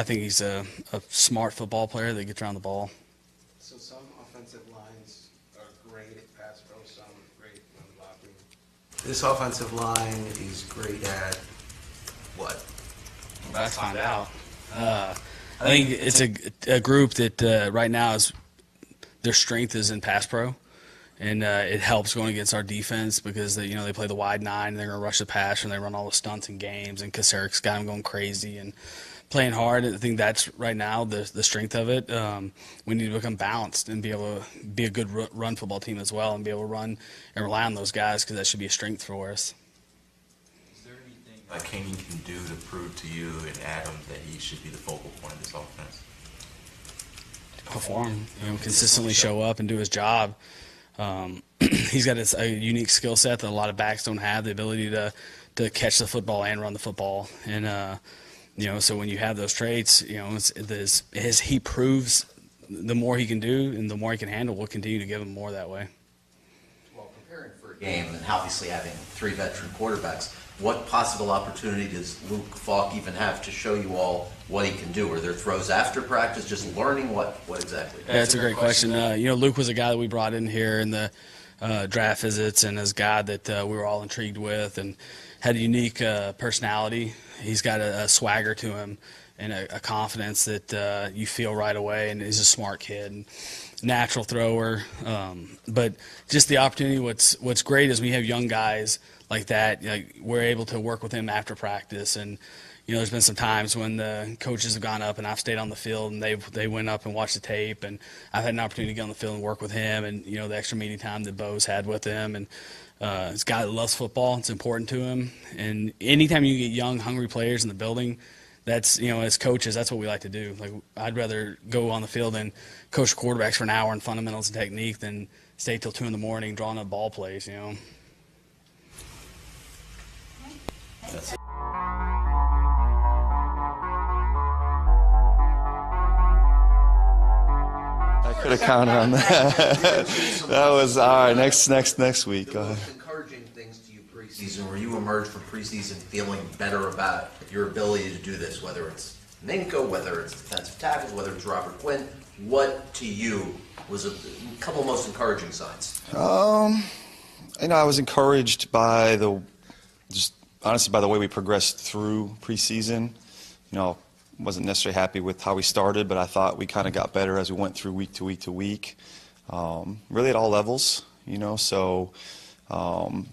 think he's a smart football player that gets around the ball. So some offensive lines are great at pass pro, some are great run blocking. This offensive line is great at what? Let's find out. I think it's a group that right now their strength is in pass pro, and it helps going against our defense because they play the wide 9 and they're going to rush the pass and they run all the stunts in games, and Kaserik's got them going crazy and playing hard. I think that's right now the strength of it. We need to become balanced and be able to be a good run football team as well and be able to run and rely on those guys because that should be a strength for us. Is there anything Kinyon can do to prove to you and Adam that he should be the focal point of this offense? Perform, consistently show up and do his job. He's got a unique skill set that a lot of backs don't have, the ability to catch the football and run the football. And, so when you have those traits, he proves the more he can do and the more he can handle, we'll continue to give him more that way. Well, preparing for a game and obviously having 3 veteran quarterbacks, what possible opportunity does Luke Falk even have to show you all what he can do? Are there throws after practice, just learning what exactly? Yeah, that's a great question. Luke was a guy that we brought in here in the draft visits, and as a guy that we were all intrigued with and had a unique personality. He's got a swagger to him and a confidence that you feel right away, and he's a smart kid. And natural thrower, but just the opportunity. What's great is we have young guys like that. We're able to work with him after practice, and there's been some times when the coaches have gone up and I've stayed on the field and they went up and watched the tape, and I've had an opportunity to get on the field and work with him, and the extra meeting time that Bo's had with him, and it's a guy that loves football. It's important to him, and anytime you get young, hungry players in the building, that's, as coaches, that's what we like to do. Like, I'd rather go on the field and coach quarterbacks for an hour on fundamentals and technique than stay till 2 a.m. drawing up ball plays, That's it. I could have counted on that. That was all right. Next week. Go ahead. Encouraging things to you preseason, where you emerge from preseason feeling better about your ability to do this, whether it's Minka, whether it's defensive tackles, whether it's Robert Quinn. What to you was a couple of most encouraging signs? I was encouraged by honestly by the way we progressed through preseason. Wasn't necessarily happy with how we started, but I thought we kind of got better as we went through week to week to week. Really at all levels, So, I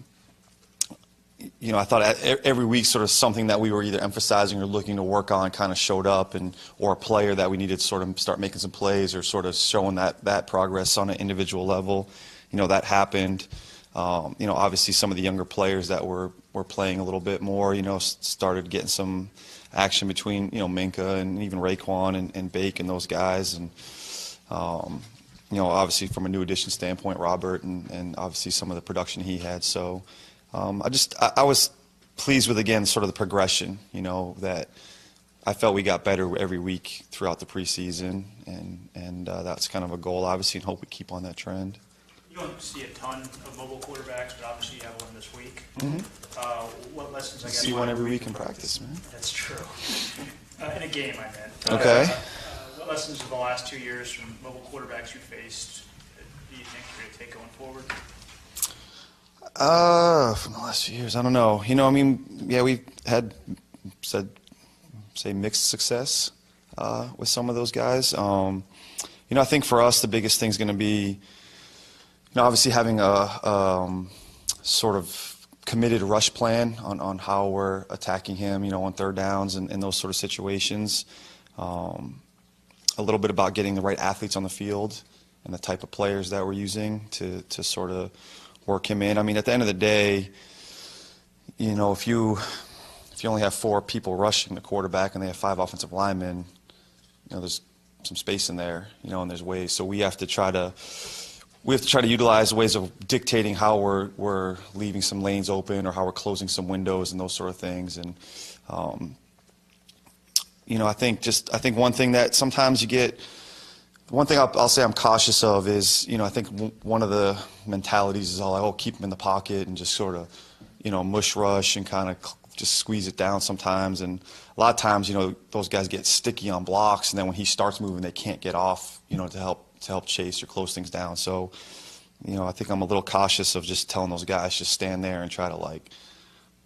thought every week sort of something that we were either emphasizing or looking to work on kind of showed up, or a player that we needed to sort of start making some plays or sort of showing that progress on an individual level. That happened. Obviously some of the younger players that were playing a little bit more, started getting some action between, Minka and even Raekwon and Bake and those guys. And, obviously from a new addition standpoint, Robert and obviously some of the production he had. So I was pleased with, again, sort of the progression, that I felt we got better every week throughout the preseason. And that's kind of a goal, obviously, and hope we keep on that trend. You don't see a ton of mobile quarterbacks, but obviously you have one this week. What lessons, I guess? See one every week in practice, man. That's true. In a game, I meant. Okay. What lessons of the last 2 years from mobile quarterbacks you faced do you think you're going to take going forward? From the last few years, I don't know. We've had, say mixed success with some of those guys. I think for us the biggest thing is going to be, obviously having a sort of committed rush plan on how we're attacking him, on third downs and those sort of situations. A little bit about getting the right athletes on the field and the type of players that we're using to sort of work him in. At the end of the day, if you only have 4 people rushing the quarterback and they have 5 offensive linemen, there's some space in there, and there's ways. So we have to try to utilize ways of dictating how we're leaving some lanes open or how we're closing some windows and those sort of things. And I think one thing that sometimes you get. One thing I'll say I'm cautious of is, I think one of the mentalities is all like, keep him in the pocket and just sort of, mush rush and kind of just squeeze it down sometimes. And a lot of times, those guys get sticky on blocks, and then when he starts moving, they can't get off, to help chase or close things down. So, I think I'm a little cautious of just telling those guys just stand there and try to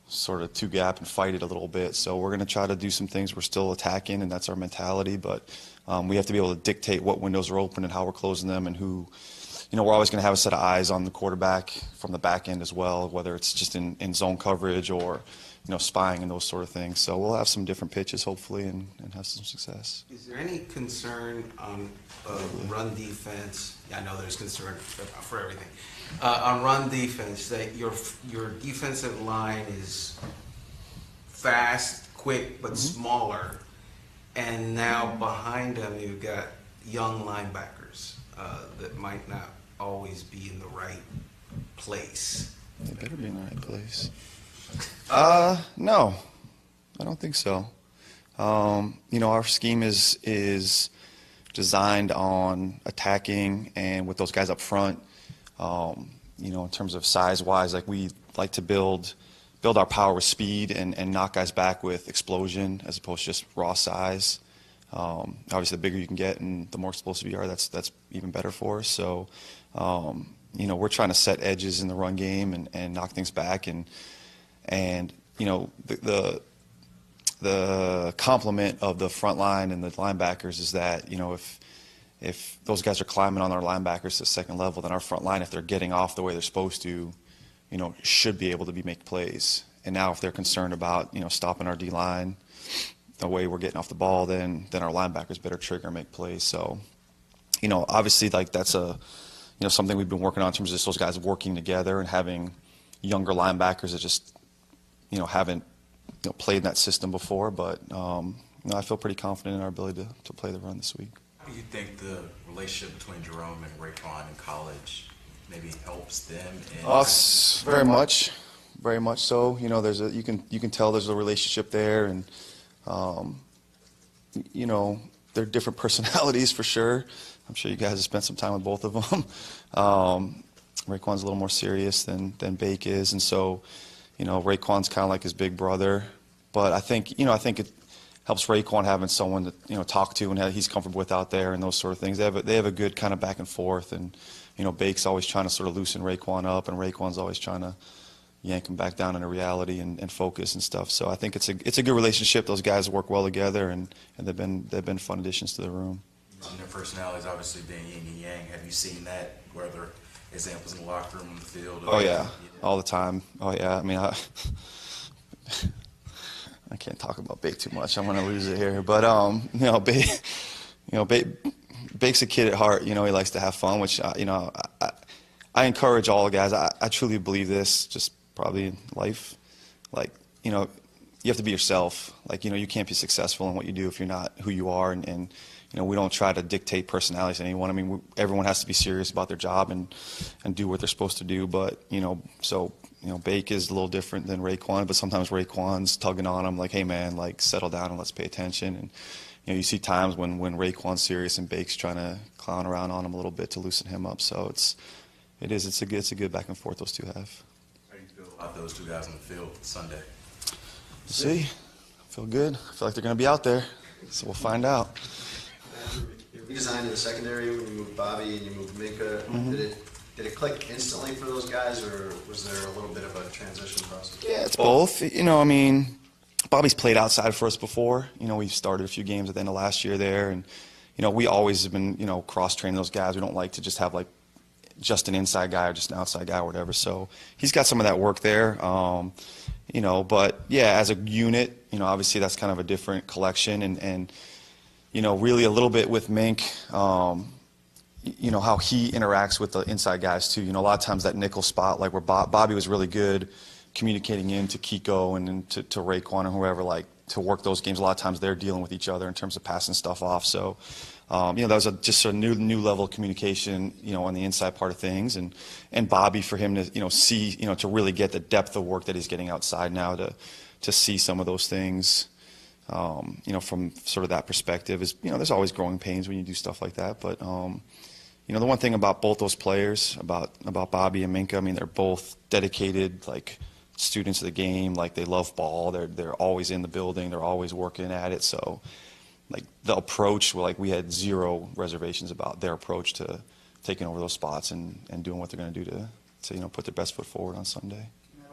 sort of two gap and fight it a little bit. So we're going to try to do some things. We're still attacking, and that's our mentality, but we have to be able to dictate what windows are open and how we're closing them, and who, we're always going to have a set of eyes on the quarterback from the back end as well, whether it's just in zone coverage or, spying and those sort of things. So we'll have some different pitches, hopefully, and have some success. Is there any concern on run defense? Yeah, I know there's concern for everything. On run defense, that your defensive line is fast, quick, but smaller. And now behind them, you've got young linebackers that might not always be in the right place. They better be in the right place. No, I don't think so. Our scheme is designed on attacking and with those guys up front. In terms of size-wise, we like to build our power with speed and knock guys back with explosion as opposed to just raw size. Obviously, the bigger you can get and the more explosive you are, that's even better for us. So, we're trying to set edges in the run game and knock things back. And the complement of the front line and the linebackers is that, if those guys are climbing on our linebackers to the second level, then our front line, if they're getting off the way they're supposed to, should be able to make plays. And now if they're concerned about, stopping our D-line the way we're getting off the ball, then our linebackers better trigger and make plays. So, obviously, that's something we've been working on in terms of just those guys working together and having younger linebackers that just, haven't played in that system before. But, I feel pretty confident in our ability to play the run this week. How do you think the relationship between Jerome and Rashon in college maybe helps them? Us very much so. You know, you can tell there's a relationship there, and you know, they're different personalities for sure. I'm sure you guys have spent some time with both of them. Raekwon's a little more serious than Bake is, and so, you know, Raekwon's kind of like his big brother. But I think it helps Raekwon having someone to, you know, talk to and that he's comfortable with out there and those sort of things. They have a good kind of back and forth, and you know, Bake's always trying to sort of loosen Raekwon up, and Raekwon's always trying to yank him back down into reality and focus and stuff. So I think it's a good relationship. Those guys work well together, and they've been fun additions to the room. And their personalities obviously being yin and yang. Have you seen that, whether examples in the locker room, on the field? Oh yeah, all the time. Oh yeah. I mean, I can't talk about Bake too much. I'm gonna lose it here. But Bake's a kid at heart. You know, he likes to have fun, which I encourage all the guys. I truly believe this. Just probably in life, like, you know, you have to be yourself. Like, you know, you can't be successful in what you do if you're not who you are. And you know, we don't try to dictate personalities to anyone. I mean, everyone has to be serious about their job and do what they're supposed to do. But, you know, so, you know, Bake is a little different than Raekwon, but sometimes Raekwon's tugging on him like, hey, man, like, settle down and let's pay attention. And, you know, you see times when Raekwon's serious and Bake's trying to clown around on him a little bit to loosen him up. So it's a good back and forth those two have. How do you feel about those two guys on the field Sunday? See, I feel good. I feel like they're going to be out there, so we'll find out. You redesigned the secondary when you moved Bobby and you moved Minka. Mm-hmm. Did it click instantly for those guys, or was there a little bit of a transition process? Yeah, it's both. You know, I mean, Bobby's played outside for us before. You know, we started a few games at the end of last year there, and you know, we always have been, you know, cross-training those guys. We don't like to just have like just an inside guy or just an outside guy or whatever. So he's got some of that work there. You know, but yeah, as a unit, you know, obviously that's kind of a different collection, and you know, really a little bit with Mink, you know, how he interacts with the inside guys too. You know, a lot of times that nickel spot, like where Bobby was really good communicating in to Kiko and then to Raekwon or whoever, like to work those games. A lot of times they're dealing with each other in terms of passing stuff off. So, you know, that was just a new level of communication, you know, on the inside part of things. And Bobby, for him to, you know, see, you know, to really get the depth of work that he's getting outside now to see some of those things, you know, from sort of that perspective is, you know, there's always growing pains when you do stuff like that. But, you know, the one thing about both those players, about Bobby and Minka, I mean, they're both dedicated, like, students of the game. Like, they love ball. They're always in the building. They're always working at it. So, like, the approach, like, we had zero reservations about their approach to taking over those spots and doing what they're going to do to, you know, put their best foot forward on Sunday.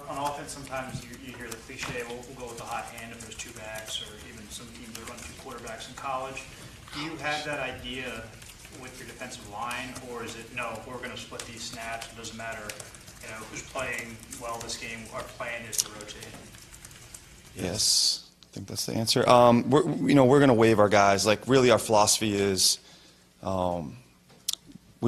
On offense, sometimes you hear the cliche, we'll go with the hot hand if there's two backs, or even some teams that run two quarterbacks in college. Do you have that idea with your defensive line, or is it, no, we're going to split these snaps, it doesn't matter, you know, who's playing well this game, our plan is to rotate? Yes, I think that's the answer. We're going to waive our guys. Like, really our philosophy is we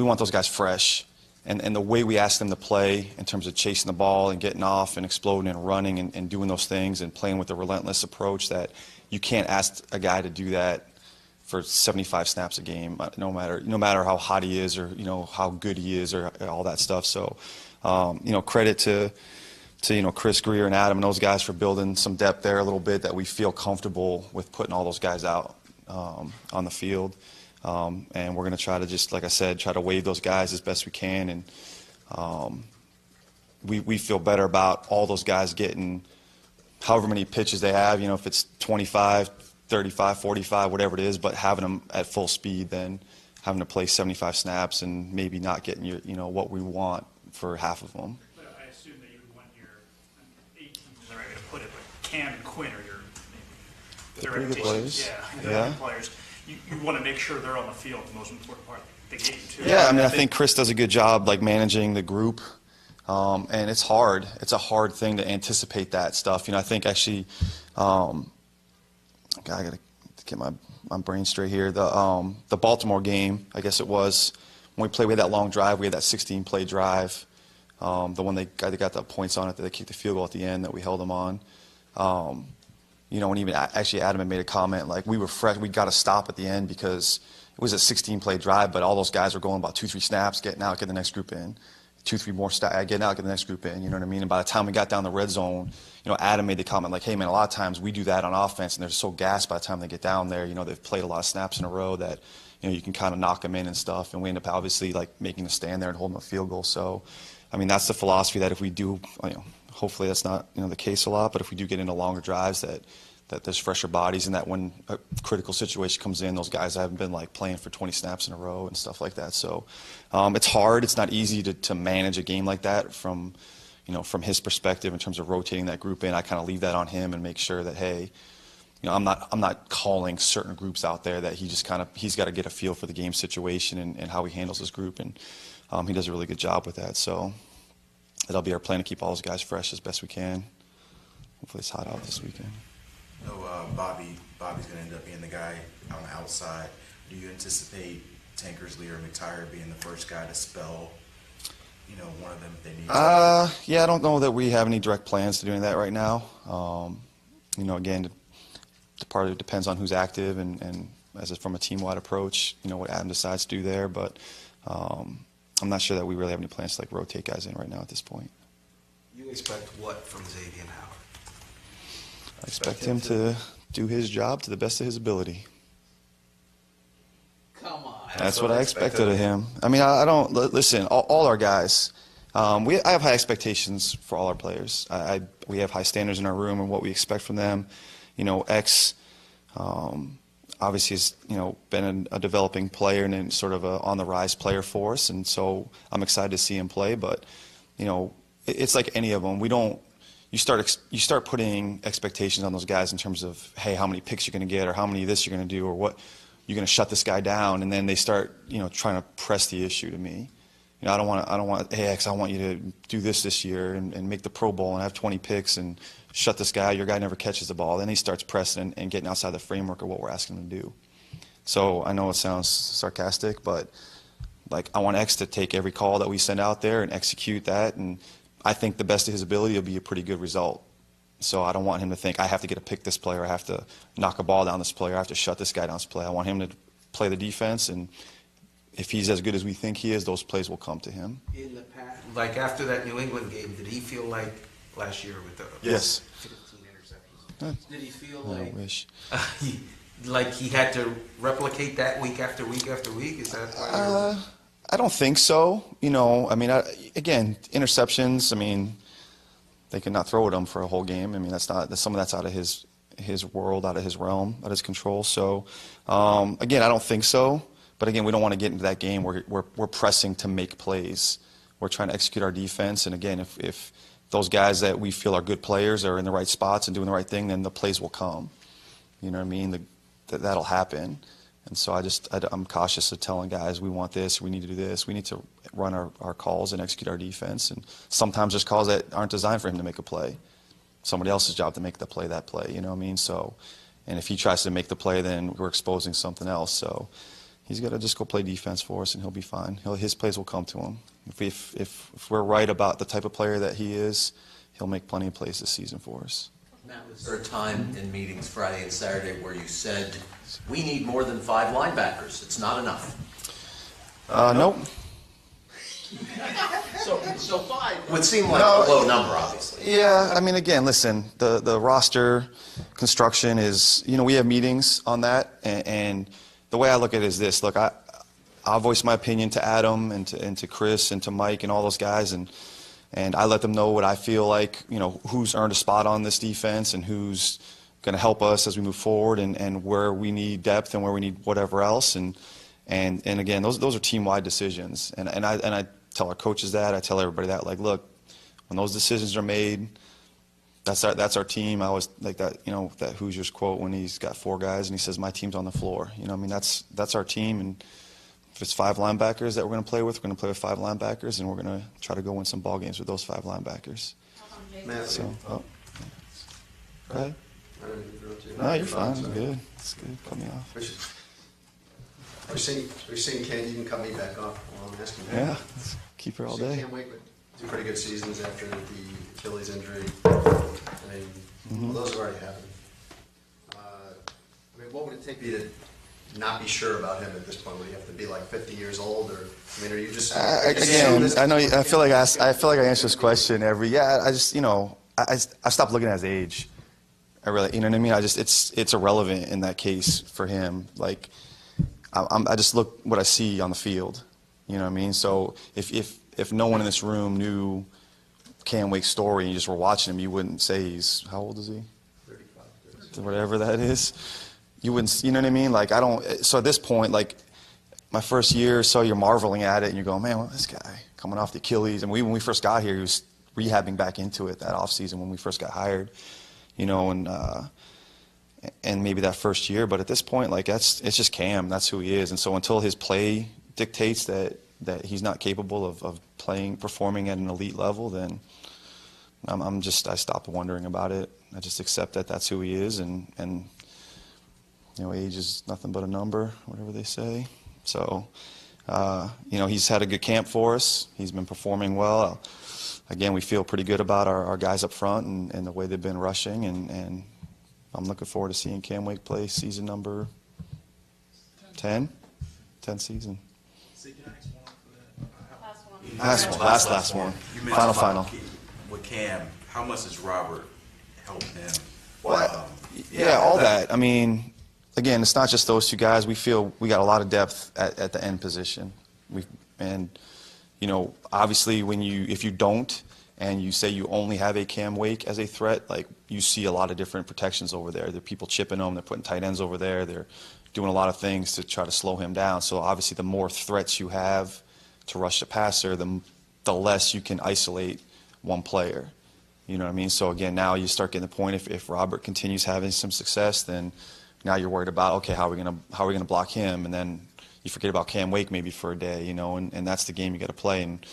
want those guys fresh. And the way we ask them to play in terms of chasing the ball and getting off and exploding and running and doing those things and playing with a relentless approach, that you can't ask a guy to do that for 75 snaps a game, no matter how hot he is or, you know, how good he is or all that stuff. So, you know, credit to you know, Chris Greer and Adam and those guys for building some depth there a little bit, that we feel comfortable with putting all those guys out on the field. And we're going to try to, just like I said, try to waive those guys as best we can. And we feel better about all those guys getting however many pitches they have, you know, if it's 25, 35, 45, whatever it is, but having them at full speed than having to play 75 snaps and maybe not getting your, you know, what we want for half of them. But I assume that you would want your 18, is the right way to put it, but Cam and Quinn are your They're pretty good players. Yeah. Players. You want to make sure they're on the field, the most important part of the game, too. Yeah, I mean, I think Chris does a good job, like, managing the group. And it's hard. It's a hard thing to anticipate that stuff. You know, I think actually, I got to get my brain straight here. The Baltimore game, I guess it was, when we had that long drive, we had that 16-play drive, the one they got the points on it, that they kicked the field goal at the end that we held them on. you know, and even actually Adam had made a comment like we were fresh, we got to stop at the end because it was a 16-play drive, but all those guys were going about 2-3 snaps, getting out, get the next group in. 2-3 more getting out, get the next group in, you know what I mean? And by the time we got down the red zone, you know, Adam made the comment like, hey man, a lot of times we do that on offense and they're so gassed by the time they get down there, you know, they've played a lot of snaps in a row that, you know, you can kind of knock them in and stuff, and we end up obviously like making a stand there and holding a field goal. So, I mean, that's the philosophy that if we do, you know, hopefully that's not, you know, the case a lot, but if we do get into longer drives that there's fresher bodies and that when a critical situation comes in, those guys haven't been like playing for 20 snaps in a row and stuff like that. So it's hard. It's not easy to manage a game like that from, you know, from his perspective in terms of rotating that group in. I kind of leave that on him and make sure that, hey, you know, I'm not calling certain groups out there, that he's got to get a feel for the game situation and how he handles his group. And he does a really good job with that. So it'll be our plan to keep all those guys fresh as best we can. Hopefully it's hot out this weekend. Bobby's going to end up being the guy on the outside. Do you anticipate Tankersley or McTire being the first guy to spell, you know, one of them if they need to? Yeah, I don't know that we have any direct plans to doing that right now. You know, again, the part of it depends on who's active and from a team-wide approach, you know, what Adam decides to do there. But I'm not sure that we really have any plans to like rotate guys in right now at this point. You expect what from Xavier Howard? I expect him to do his job to the best of his ability. Come on. That's what I expected of him. I mean, I don't listen. All our guys, I have high expectations for all our players. We have high standards in our room and what we expect from them. You know, obviously has, you know, been a developing player and then sort of a on the rise player for us, and so I'm excited to see him play. But you know, it's like any of them. We don't. You start putting expectations on those guys in terms of, hey, how many picks you're going to get, or how many of this you're going to do, or what you're going to shut this guy down, and then they start, you know, trying to press the issue to me. You know, I don't want, hey, X, I want you to do this year and make the Pro Bowl and have 20 picks and shut this guy. Your guy never catches the ball. Then he starts pressing and getting outside the framework of what we're asking him to do. So I know it sounds sarcastic, but like I want X to take every call that we send out there and execute that, and I think the best of his ability will be a pretty good result. So I don't want him to think, I have to get a pick this play, or I have to knock a ball down this play, or I have to shut this guy down this play. I want him to play the defense, and if he's as good as we think he is, those plays will come to him. In the past, like after that New England game, did he feel like last year with the Yes. 15 interceptions? Did he feel I wish. like he had to replicate that week after week after week? Is that why I don't think so. You know, I mean, again, interceptions, I mean, they could not throw at him for a whole game. I mean, some of that's out of his world, out of his realm, out of his control. So, again, I don't think so. But again, we don't want to get into that game where we're pressing to make plays. We're trying to execute our defense. And again, if those guys that we feel are good players are in the right spots and doing the right thing, then the plays will come. You know what I mean? That'll happen. And so I'm cautious of telling guys, we want this, we need to do this. We need to run our calls and execute our defense. And sometimes there's calls that aren't designed for him to make a play. Somebody else's job to make that play, you know what I mean? So, and if he tries to make the play, then we're exposing something else. So he's got to just go play defense for us, and he'll be fine. His plays will come to him. If we're right about the type of player that he is, he'll make plenty of plays this season for us. Matt, was there a time in meetings Friday and Saturday where you said, we need more than 5 linebackers, it's not enough? Nope. So 5 would seem like a low number, obviously. Yeah, I mean, again, listen, the roster construction is, you know, we have meetings on that, and the way I look at it is this. Look, I'll voice my opinion to Adam and to Chris and to Mike and all those guys, and I let them know what I feel like, you know, who's earned a spot on this defense and who's going to help us as we move forward, and where we need depth and where we need whatever else. And again, those are team-wide decisions. And I tell our coaches that. I tell everybody that. Like, look, when those decisions are made, that's our team. I always like that, you know, that Hoosiers quote when he's got 4 guys and he says, my team's on the floor. You know, I mean, that's our team. And if it's 5 linebackers that we're going to play with, we're going to play with 5 linebackers, and we're going to try to go win some ball games with those 5 linebackers. So, go ahead. No, you're fine. It's good. It's good. Cut me off. We're seeing Ken. You can cut me back off while I'm asking. Yeah, keep her all day. Can't wait, but 2 pretty good seasons after the Achilles injury. I mean, those have already happened. what would it take you to not be sure about him at this point? Would he have to be like 50 years old, or I mean, are you just again? I know. I feel like I answer this question every. Yeah, I just I stopped looking at his age. I really, you know what I mean. It's irrelevant in that case for him. Like I just look what I see on the field. You know what I mean. So if no one in this room knew Cam Wake's story and you just were watching him, you wouldn't say he's, how old is he? 35. Whatever that is. You wouldn't, you know what I mean? Like, I don't, so at this point, like, my first year, so you're marveling at it and you're going, man, well, this guy coming off the Achilles. And when we first got here, he was rehabbing back into it that offseason when we first got hired, you know, and maybe that first year. But at this point, like, it's just Cam. That's who he is. And so until his play dictates that he's not capable of performing at an elite level, then I stopped wondering about it. I just accept that that's who he is, and you know, age is nothing but a number, whatever they say. So, you know, he's had a good camp for us. He's been performing well. Again, we feel pretty good about our guys up front and the way they've been rushing, and I'm looking forward to seeing Cam Wake play season number 10 season. Last one. Final. With Cam, how much has Robert helped him? Well, yeah, all that. I mean, again, it's not just those two guys. We feel we got a lot of depth at the end position. And you know, obviously, if you don't, and you say you only have a Cam Wake as a threat, like, you see a lot of different protections over there. There are people chipping them. They're putting tight ends over there. They're doing a lot of things to try to slow him down. So obviously, the more threats you have to rush the passer, the less you can isolate one player. You know what I mean? So again, now you start getting the point, if Robert continues having some success, then now you're worried about, okay, how are we gonna block him? And then you forget about Cam Wake maybe for a day, you know, and that's the game you got to play. And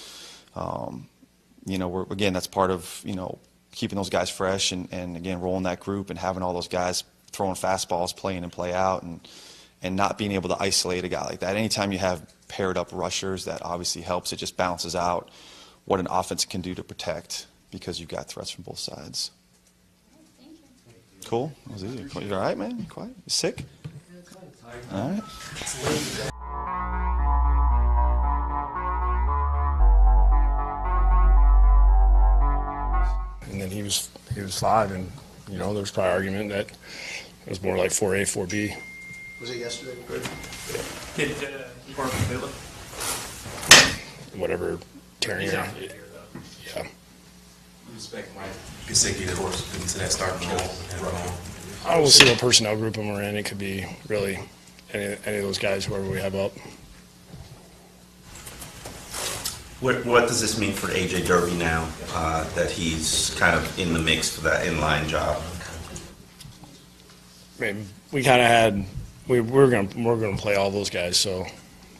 you know, that's part of, you know, keeping those guys fresh and again rolling that group and having all those guys throwing fastballs, playing and play out, and not being able to isolate a guy like that. Anytime you have paired up rushers, that obviously helps. It just balances out what an offense can do to protect, because you've got threats from both sides. Cool. That was easy. You all right, man? You quiet? You sick? All right. And then he was 5, and you know, there was probably argument that it was more like 4A, 4B. Was it yesterday? Did Gore feel it? Whatever tearing it. Yeah. You expect Mike Gesicki to force into that starting role? I will see what personnel group we're in. It could be really any of those guys, whoever we have up. What does this mean for A.J. Derby now that he's kind of in the mix for that inline job? I mean, we kind of had we're gonna play all those guys. So,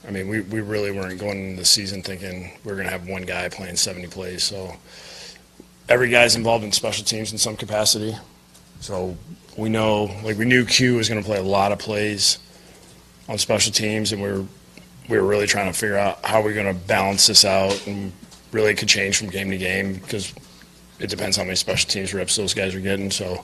I mean, we really weren't going into the season thinking we're gonna have one guy playing 70 plays. So, every guy's involved in special teams in some capacity. So we know, like, we knew Q was gonna play a lot of plays on special teams, and we were really trying to figure out how we're going to balance this out, and really could change from game to game because it depends how many special teams reps those guys are getting. So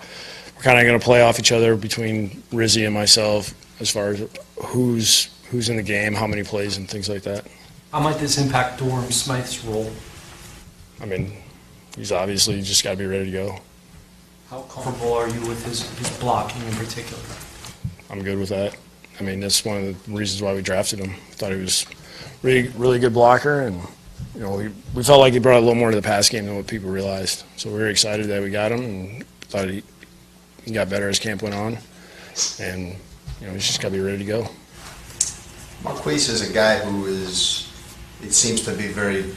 we're kind of going to play off each other between Rizzy and myself as far as who's in the game, how many plays, and things like that. How might this impact Durham Smythe's role? I mean, he's obviously just got to be ready to go. How comfortable are you with his blocking in particular? I'm good with that. I mean, that's one of the reasons why we drafted him. Thought he was really good blocker, and you know, we felt like he brought a little more to the pass game than what people realized. So we were excited that we got him, and thought he got better as camp went on. And you know, he's just got to be ready to go. Marquise is a guy who is, it seems to be very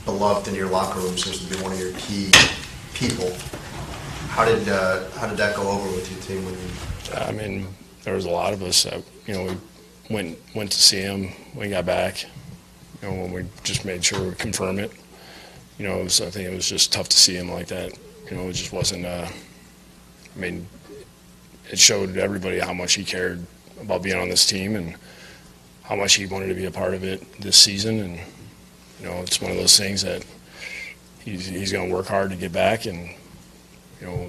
beloved in your locker room. Seems to be one of your key people. How did that go over with your team when you? I mean, there was a lot of us that, you know, we went to see him when he got back. You know, when we just made sure we confirm it. You know, I think it was just tough to see him like that. You know, it just wasn't. I mean, it showed everybody how much he cared about being on this team and how much he wanted to be a part of it this season. And you know, it's one of those things that he's going to work hard to get back, and you know,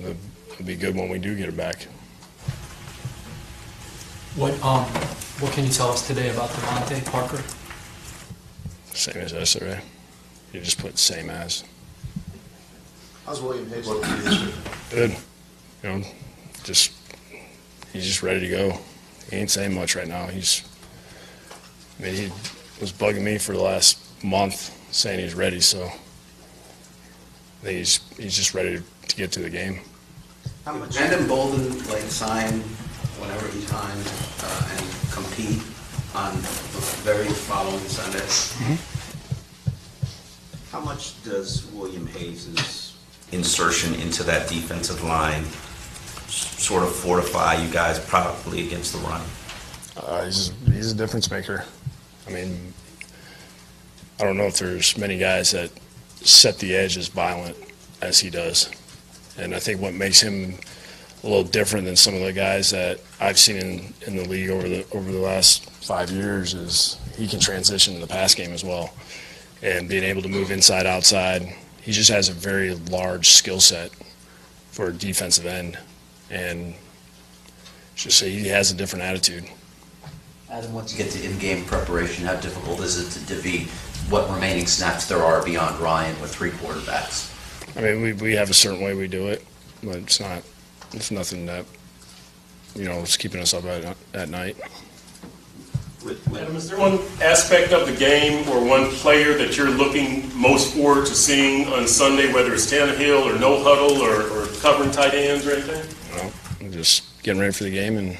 it'll be good when we do get him back. What can you tell us today about Devontae Parker? Same as yesterday. You just put same as. How's William Hayes looking for you this year? Good. You know, he's just ready to go. He ain't saying much right now. He was bugging me for the last month saying he's ready, so I think he's just ready to get to the game. How much? Brandon Bolden sign whenever he signed and compete on the very following Sunday. Mm-hmm. How much does William Hayes' insertion into that defensive line sort of fortify you guys probably against the run? He's a difference maker. I mean, I don't know if there's many guys that set the edge as violent as he does. And I think what makes him a little different than some of the guys that I've seen in the league over the last 5 years is he can transition to the pass game as well. And being able to move inside, outside, he just has a very large skill set for a defensive end. And just say he has a different attitude. Adam, once you get to in-game preparation, how difficult is it to divvy what remaining snaps there are beyond Ryan with 3 quarterbacks? I mean, we have a certain way we do it, but it's nothing that, is keeping us up at night. Adam, is there one aspect of the game or one player that you're looking most forward to seeing on Sunday, whether it's Tannehill or no huddle or covering tight ends or anything? No, I'm just getting ready for the game, and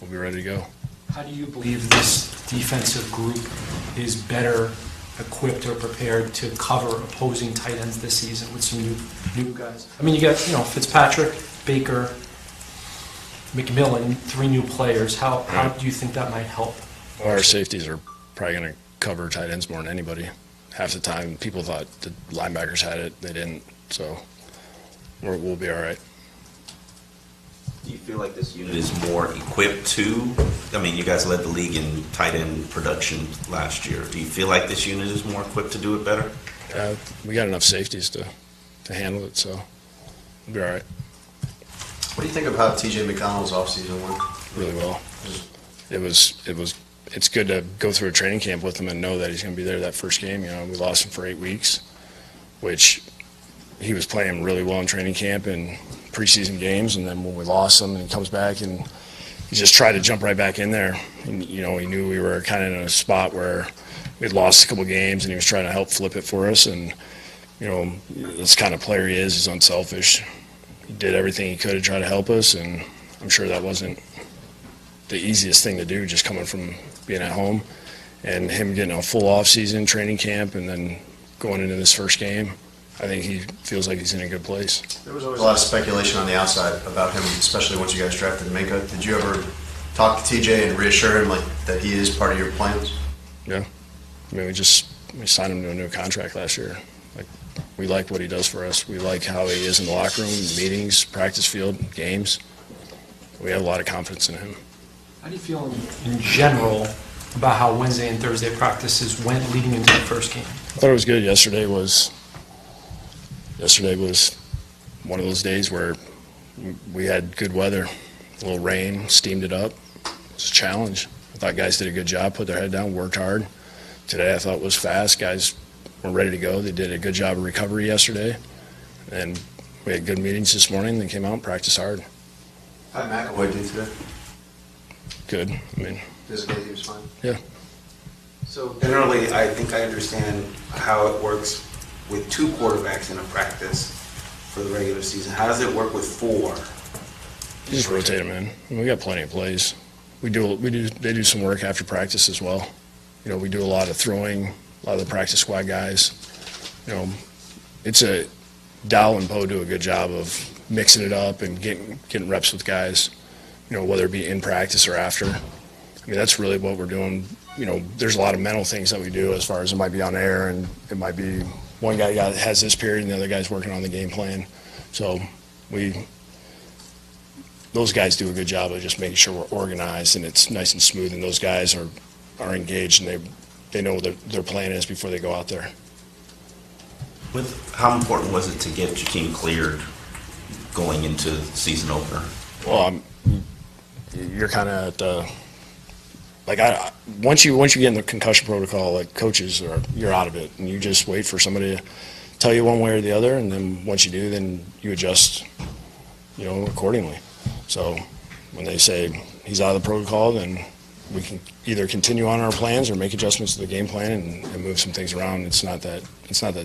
we'll be ready to go. How do you believe this defensive group is better equipped or prepared to cover opposing tight ends this season with some new guys? I mean, you got Fitzpatrick, Baker, McMillan, 3 new players. How do you think that might help? Well, our safeties are probably going to cover tight ends more than anybody. Half the time, people thought the linebackers had it. They didn't. So we'll be all right. Do you feel like this unit is more equipped to? I mean, you guys led the league in tight end production last year. Do you feel like this unit is more equipped to do it better? We got enough safeties to handle it, so we'll be all right. What do you think of how T.J. McConnell's offseason went? Really well. It's good to go through a training camp with him and know that he's going to be there that first game. We lost him for 8 weeks, which he was playing really well in training camp and preseason games, and then when we lost him and he comes back and he just tried to jump right back in there. And, he knew we were kind of in a spot where we'd lost a couple games and he was trying to help flip it for us. And, this kind of player he is. He's unselfish. He did everything he could to try to help us, and I'm sure that wasn't the easiest thing to do, just coming from being at home and him getting a full off-season training camp and then going into this first game. I think he feels like he's in a good place. There was always a lot of speculation on the outside about him, especially once you guys drafted Minka. Did you ever talk to TJ and reassure him that he is part of your plans? Yeah. I mean, we signed him to a new contract last year. We like what he does for us. We like how he is in the locker room, meetings, practice field, games. We have a lot of confidence in him. How do you feel in general about how Wednesday and Thursday practices went leading into the first game? I thought it was good. Yesterday was one of those days where we had good weather, a little rain, steamed it up. It was a challenge. I thought guys did a good job, put their head down, worked hard. Today I thought it was fast. Guys were ready to go. They did a good job of recovery yesterday. And we had good meetings this morning. They came out and practiced hard. How did Mcevoy do today? Good. I mean, physically he was fine? Yeah. So generally, I think I understand how it works with 2 quarterbacks in a practice for the regular season. How does it work with 4? You just rotate them in. We got plenty of plays. They do some work after practice as well. We do a lot of throwing, a lot of the practice squad guys. Dow and Poe do a good job of mixing it up and getting reps with guys, whether it be in practice or after. I mean, that's really what we're doing. There's a lot of mental things that we do as far as it might be on air, and it might be one guy has this period and the other guy's working on the game plan. So those guys do a good job of just making sure we're organized and it's nice and smooth, and those guys are engaged and they know what their plan is before they go out there. How important was it to get your team cleared going into the season opener? Well, you're kind of at the, like, once you get in the concussion protocol, like coaches, you're out of it, and you just wait for somebody to tell you one way or the other, and then once you do, then you adjust, accordingly. So when they say he's out of the protocol, then we can either continue on our plans or make adjustments to the game plan and move some things around. It's not that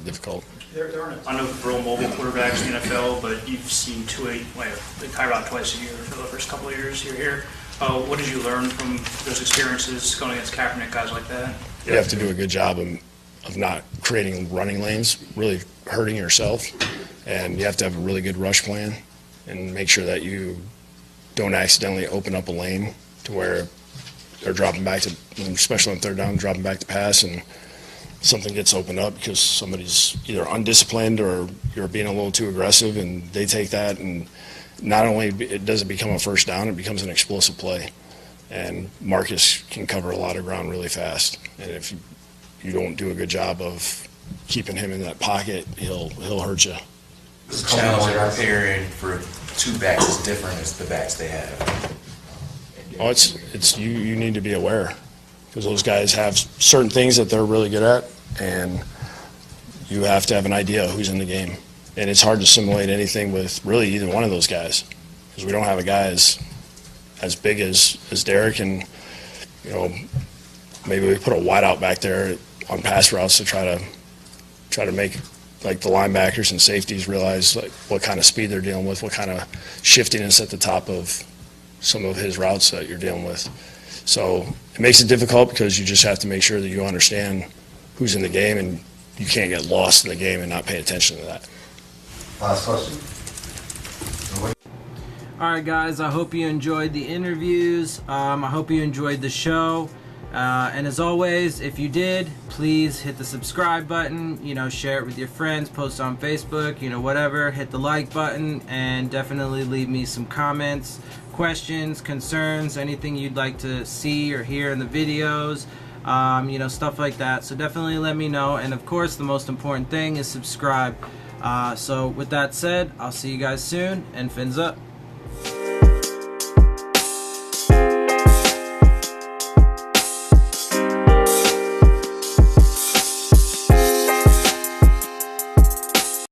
difficult. There aren't a ton of real mobile quarterbacks in the NFL, but you've seen Tyrod twice a year for the first couple of years you're here. What did you learn from those experiences going against Kaepernick, guys like that? You have to do a good job of not creating running lanes, really hurting yourself, and you have to have a really good rush plan and make sure that you don't accidentally open up a lane to where they're dropping back to, especially on third down, dropping back to pass, and something gets opened up because somebody's either undisciplined or you're being a little too aggressive, and they take that, and not only does it become a first down, it becomes an explosive play. And Marquise can cover a lot of ground really fast, and if you don't do a good job of keeping him in that pocket, he'll hurt you. The challenge that our pairing for two backs is different as the backs they have. Oh, it's you need to be aware, because those guys have certain things that they're really good at, and you have to have an idea of who's in the game. And it's hard to simulate anything with really either one of those guys, because we don't have a guy as big as Derrick, and maybe we put a wideout back there on pass routes to try to make like the linebackers and safeties realize like what kind of speed they're dealing with, what kind of shiftiness at the top of some of his routes that you're dealing with. So it makes it difficult because you just have to make sure that you understand who's in the game, and you can't get lost in the game and not pay attention to that. Last question. All right, guys, I hope you enjoyed the interviews. I hope you enjoyed the show. And as always, if you did, please hit the subscribe button, share it with your friends, post on Facebook, whatever, hit the like button, and definitely leave me some comments, questions, concerns, anything you'd like to see or hear in the videos, stuff like that. So definitely let me know. And of course, the most important thing is subscribe. So with that said, I'll see you guys soon, and fins up.